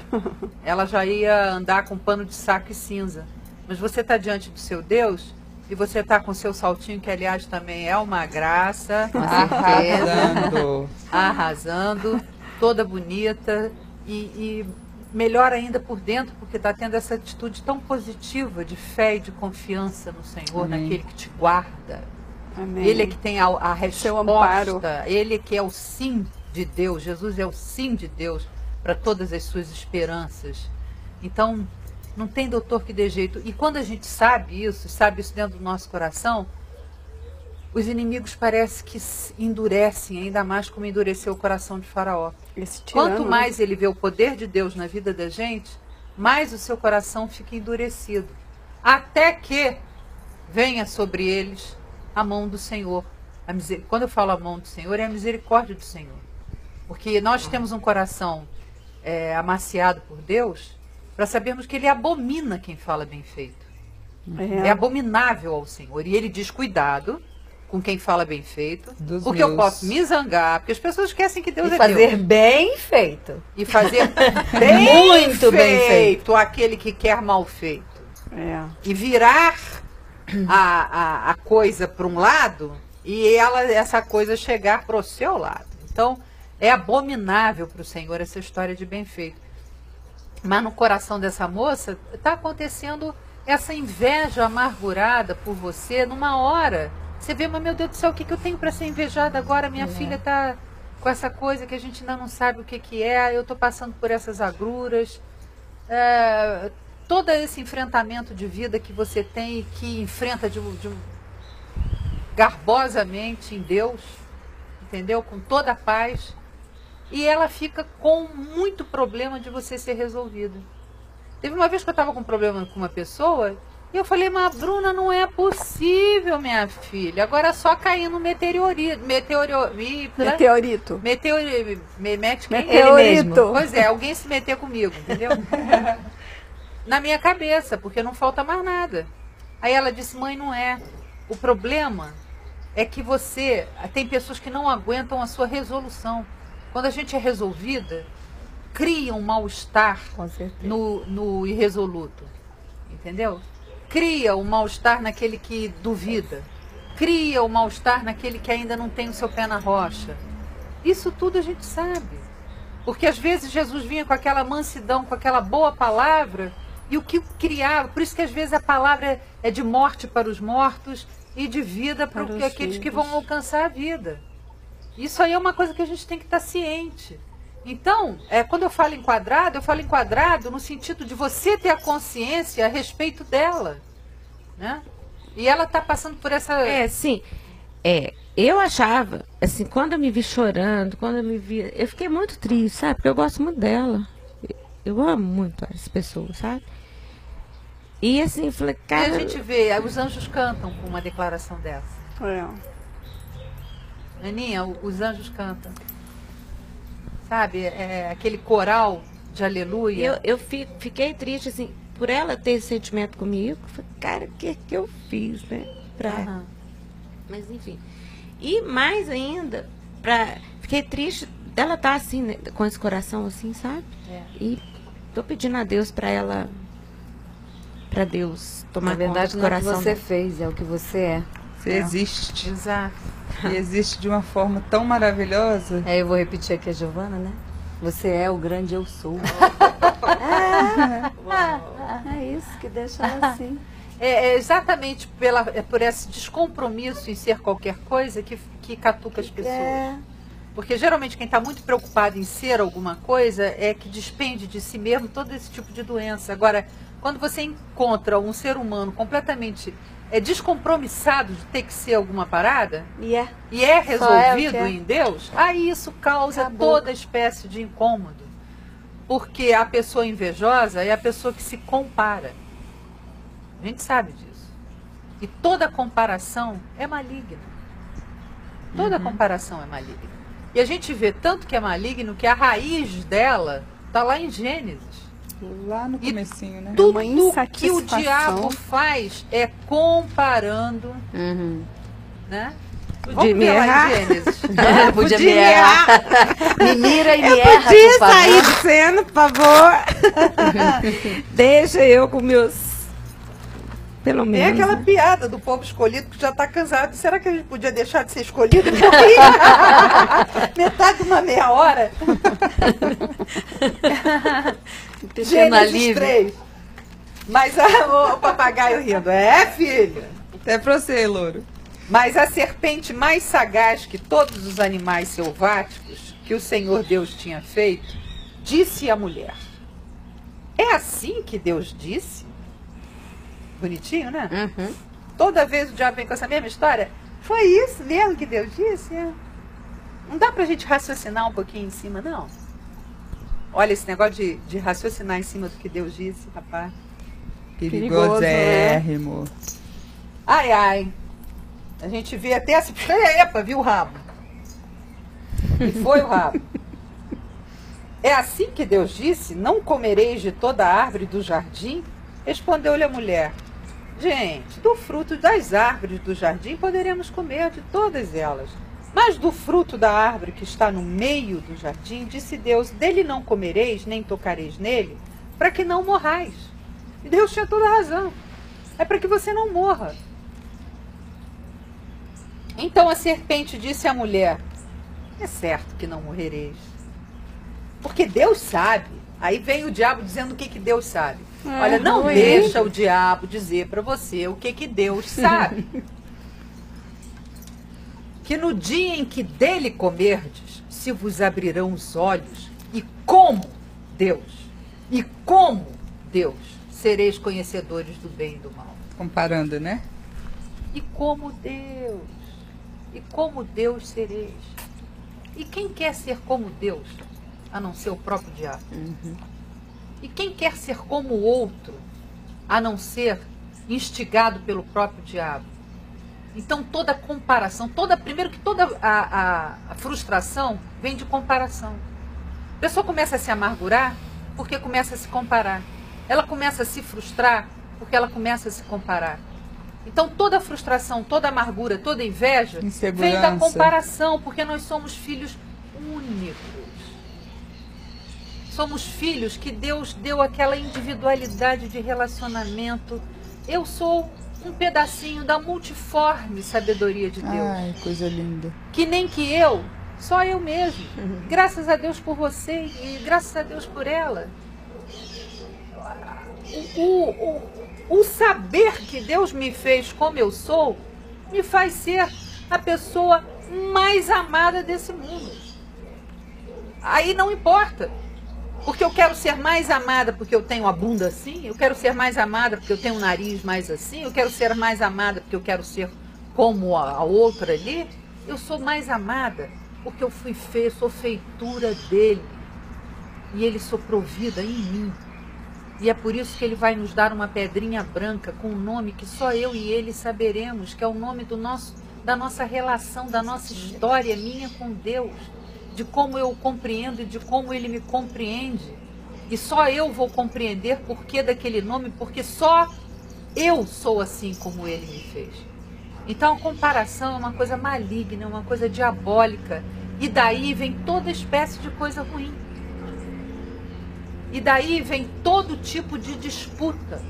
Ela já ia andar com pano de saco e cinza. Mas você está diante do seu Deus e você está com o seu saltinho, que aliás também é uma graça, Arrasando. arrasando, toda bonita e melhor ainda por dentro, porque está tendo essa atitude tão positiva de fé e de confiança no Senhor, Amém. naquele que te guarda. Amém. Ele é que tem a Seu amparo. resposta, ele que é o sim de Deus, Jesus é o sim de Deus para todas as suas esperanças. Então, não tem doutor que dê jeito. E quando a gente sabe isso dentro do nosso coração, os inimigos parece que endurecem, ainda mais como endureceu o coração de Faraó. Esse tirano, Quanto mais ele vê o poder de Deus na vida da gente, mais o seu coração fica endurecido. Até que venha sobre eles a mão do Senhor. Quando eu falo a mão do Senhor, é a misericórdia do Senhor. Porque nós temos um coração amaciado por Deus para sabermos que Ele abomina quem fala bem feito. É abominável ao Senhor. E Ele diz, cuidado com quem fala bem feito, Dos porque eu meus. posso me zangar, porque as pessoas esquecem que Deus E é fazer Deus. bem feito. E fazer bem Muito bem feito. aquele que quer mal feito. É. E virar a coisa para um lado e essa coisa chegar para o seu lado. Então, é abominável para o Senhor essa história de bem feito. Mas no coração dessa moça está acontecendo essa inveja amargurada por você numa hora. Você vê, mas meu Deus do céu, o que eu tenho para ser invejada agora? Minha filha está com essa coisa que a gente ainda não sabe o que é, eu estou passando por essas agruras. Todo esse enfrentamento de vida que você tem e que enfrenta garbosamente em Deus, entendeu? Com toda a paz. E ela fica com muito problema de você ser resolvido. Teve uma vez que eu estava com um problema com uma pessoa e eu falei, mas Bruna, não é possível, minha filha. Agora é só cair no meteorito. Meteorito. Mete quem? Meteorito. Pois é, alguém se meter comigo, entendeu? Na minha cabeça, porque não falta mais nada. Aí ela disse, mãe, não é. O problema é que você... Tem pessoas que não aguentam a sua resolução. Quando a gente é resolvida, cria um mal-estar no irresoluto. Entendeu? Cria um mal-estar naquele que duvida. Cria um mal-estar naquele que ainda não tem o seu pé na rocha. Isso tudo a gente sabe. Porque às vezes Jesus vinha com aquela mansidão, com aquela boa palavra, e o que criava, por isso que às vezes a palavra é de morte para os mortos e de vida para aqueles que vão alcançar a vida. Isso aí é uma coisa que a gente tem que estar ciente. Então, quando eu falo enquadrado no sentido de você ter a consciência a respeito dela, né? E ela está passando por essa... Sim. Eu achava, assim, quando eu me vi chorando, quando eu me vi... Eu fiquei muito triste, sabe? Porque eu gosto muito dela. Eu amo muito as pessoas, sabe? E assim, falei, cara... E a gente vê, os anjos cantam com uma declaração dessa. Aninha, os anjos cantam. Sabe, aquele coral de aleluia. Eu fiquei triste, assim, por ela ter esse sentimento comigo. Falei, cara, o que eu fiz, né? Mas enfim. E mais ainda, fiquei triste dela estar assim, né, com esse coração assim, sabe? E tô pedindo a Deus para ela, para Deus tomar Na verdade, conta do não é o que coração você dela. fez, é o que você é. Você existe. Exato. E existe de uma forma tão maravilhosa. Eu vou repetir aqui a Giovana, né? Você é o grande eu sou. É isso que deixa ela assim. É exatamente por esse descompromisso em ser qualquer coisa que catuca as pessoas. Porque geralmente quem está muito preocupado em ser alguma coisa é que despende de si mesmo todo esse tipo de doença. Agora, quando você encontra um ser humano completamente descompromissado de ter que ser alguma parada e é resolvido em Deus, aí isso causa toda espécie de incômodo. Porque a pessoa invejosa é a pessoa que se compara. A gente sabe disso. E toda comparação é maligna. Toda comparação é maligna. E a gente vê tanto que é maligno que a raiz dela está lá em Gênesis. Lá no comecinho, né? Tudo que o diabo faz é comparando, né? Podia me errar. Podia me errar. Me mira e me erra, podia por favor. sair de cena, por favor. Deixa eu com meus... Pelo menos. É aquela piada do povo escolhido que já está cansado. Será que a gente podia deixar de ser escolhido? Metade de uma meia hora. Gênesis 3. Mas o papagaio rindo. Filha. Até pra você, louro. Mas a serpente mais sagaz que todos os animais selváticos que o Senhor Deus tinha feito, disse à mulher: é assim que Deus disse? Bonitinho, né? Toda vez o diabo vem com essa mesma história. Foi isso mesmo que Deus disse? Não dá pra gente raciocinar um pouquinho em cima, não? Olha, esse negócio de raciocinar em cima do que Deus disse, rapaz. Perigosérrimo. Ai, ai. A gente vê até essa... Epa, viu o rabo? E foi o rabo. É assim que Deus disse: não comereis de toda a árvore do jardim? Respondeu-lhe a mulher: Gente, do fruto das árvores do jardim poderemos comer de todas elas. Mas do fruto da árvore que está no meio do jardim, disse Deus, dele não comereis, nem tocareis nele, para que não morrais. E Deus tinha toda a razão. É para que você não morra. Então a serpente disse à mulher, é certo que não morrereis. Porque Deus sabe. Aí vem o diabo dizendo o que Deus sabe. Olha, não deixa o diabo dizer para você o que Deus sabe. Que no dia em que dele comerdes, se vos abrirão os olhos, e como Deus, sereis conhecedores do bem e do mal. Comparando, né? E como Deus sereis. E quem quer ser como Deus, a não ser o próprio diabo? E quem quer ser como o outro, a não ser instigado pelo próprio diabo? Então toda comparação, primeiro que toda a frustração vem de comparação. A pessoa começa a se amargurar porque começa a se comparar. Ela começa a se frustrar porque ela começa a se comparar. Então toda frustração, toda amargura, toda inveja vem da comparação, porque nós somos filhos únicos. Somos filhos que Deus deu aquela individualidade de relacionamento. Eu sou um pedacinho da multiforme sabedoria de Deus. Ai, coisa linda. Que nem que eu, só eu mesmo. Graças a Deus por você e graças a Deus por ela. O saber que Deus me fez como eu sou, me faz ser a pessoa mais amada desse mundo. Aí não importa. Porque eu quero ser mais amada porque eu tenho a bunda assim, eu quero ser mais amada porque eu tenho o nariz mais assim, eu quero ser mais amada porque eu quero ser como a outra ali. Eu sou mais amada porque eu sou feitura dele. E ele soprou vida em mim. E é por isso que ele vai nos dar uma pedrinha branca com um nome que só eu e ele saberemos, que é o nome da nossa relação, da nossa história minha com Deus. De como eu o compreendo e de como ele me compreende. E só eu vou compreender por que daquele nome, porque só eu sou assim como ele me fez. Então a comparação é uma coisa maligna, é uma coisa diabólica. E daí vem toda espécie de coisa ruim. E daí vem todo tipo de disputa.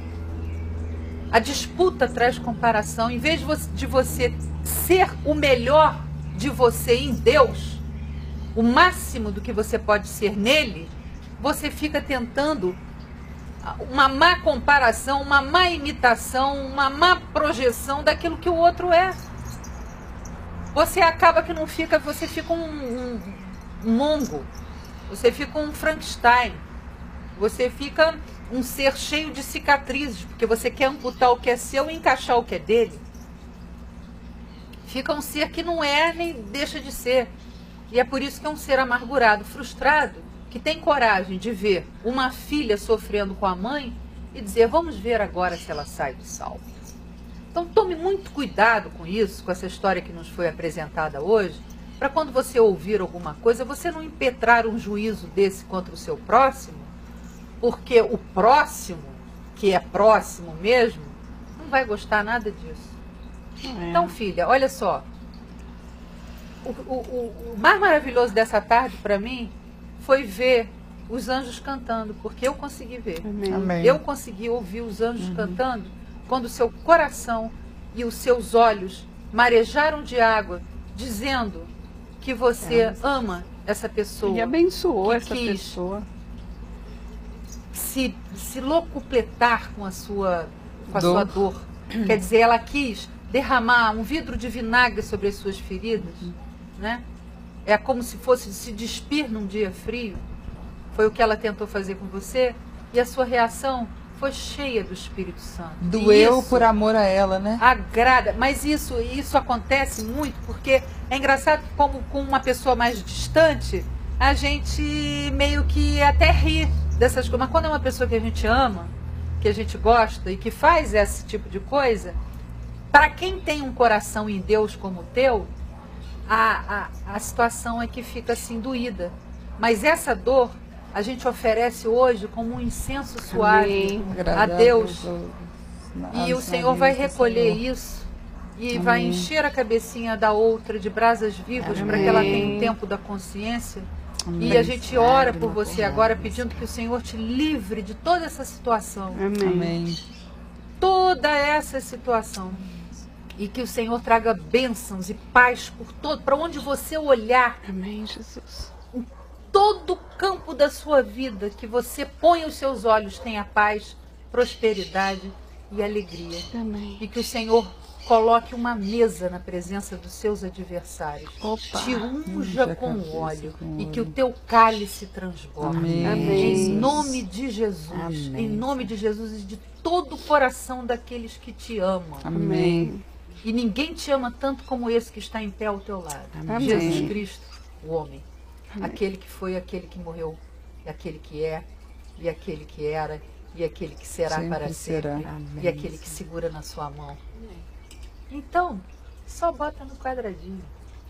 A disputa traz comparação. Em vez de você ser o melhor de você em Deus, o máximo do que você pode ser nele, você fica tentando uma má comparação, uma má imitação, uma má projeção daquilo que o outro é. Você acaba que não fica, você fica um mongo, você fica um Frankenstein, você fica um ser cheio de cicatrizes, porque você quer amputar o que é seu e encaixar o que é dele. Fica um ser que não é nem deixa de ser. E é por isso que é um ser amargurado, frustrado, que tem coragem de ver uma filha sofrendo com a mãe e dizer, vamos ver agora se ela sai do salvo. Então tome muito cuidado com isso, com essa história que nos foi apresentada hoje, para quando você ouvir alguma coisa, você não impetrar um juízo desse contra o seu próximo, porque o próximo, que é próximo mesmo, não vai gostar nada disso. Então, filha, olha só. O mais maravilhoso dessa tarde para mim foi ver os anjos cantando, porque eu consegui ver. Amém. Eu consegui ouvir os anjos cantando quando o seu coração e os seus olhos marejaram de água, dizendo que você ama essa pessoa. E abençoou que essa pessoa. Se locupletar com a sua dor. Quer dizer, ela quis derramar um vidro de vinagre sobre as suas feridas. Né? É como se fosse se despir num dia frio. Foi o que ela tentou fazer com você. E a sua reação foi cheia do Espírito Santo. Doeu por amor a ela, né? Agrada. Mas isso acontece muito porque é engraçado que, como com uma pessoa mais distante, a gente meio que até ri dessas coisas. Mas quando é uma pessoa que a gente ama, que a gente gosta e que faz esse tipo de coisa, para quem tem um coração em Deus como o teu, a situação é que fica assim doída. Mas essa dor a gente oferece hoje como um incenso suave a Deus. E o Senhor vai recolher isso e vai encher a cabecinha da outra de brasas vivas para que ela tenha um tempo da consciência. E a gente ora por você agora, pedindo que o Senhor te livre de toda essa situação. Amém. Toda essa situação. E que o Senhor traga bênçãos e paz por todo, para onde você olhar. Amém, Jesus. Em todo o campo da sua vida, que você ponha os seus olhos, tenha paz, prosperidade e alegria. Amém. E que o Senhor coloque uma mesa na presença dos seus adversários. Opa. Te unja com óleo e que o teu cálice transborde. Amém. Em nome de Jesus. Em nome de Jesus e de todo o coração daqueles que te amam. Amém. E ninguém te ama tanto como esse que está em pé ao teu lado. Amém. Jesus Cristo, o homem. Aquele que foi, aquele que morreu, e aquele que é, e aquele que era, e aquele que será Sempre para será. sempre, e aquele que segura na sua mão. Então, só bota no quadradinho.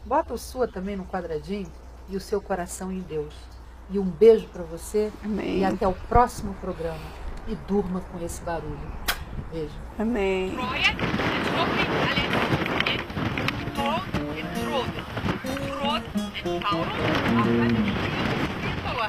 Bota o sua também no quadradinho e o seu coração em Deus. E um beijo para você. Amém. E até o próximo programa. E durma com esse barulho. Beijo. Amém. Freuen und hoffen alle in Tod und Tod. Tod und Taurus, auch wenn ich hier in Sintola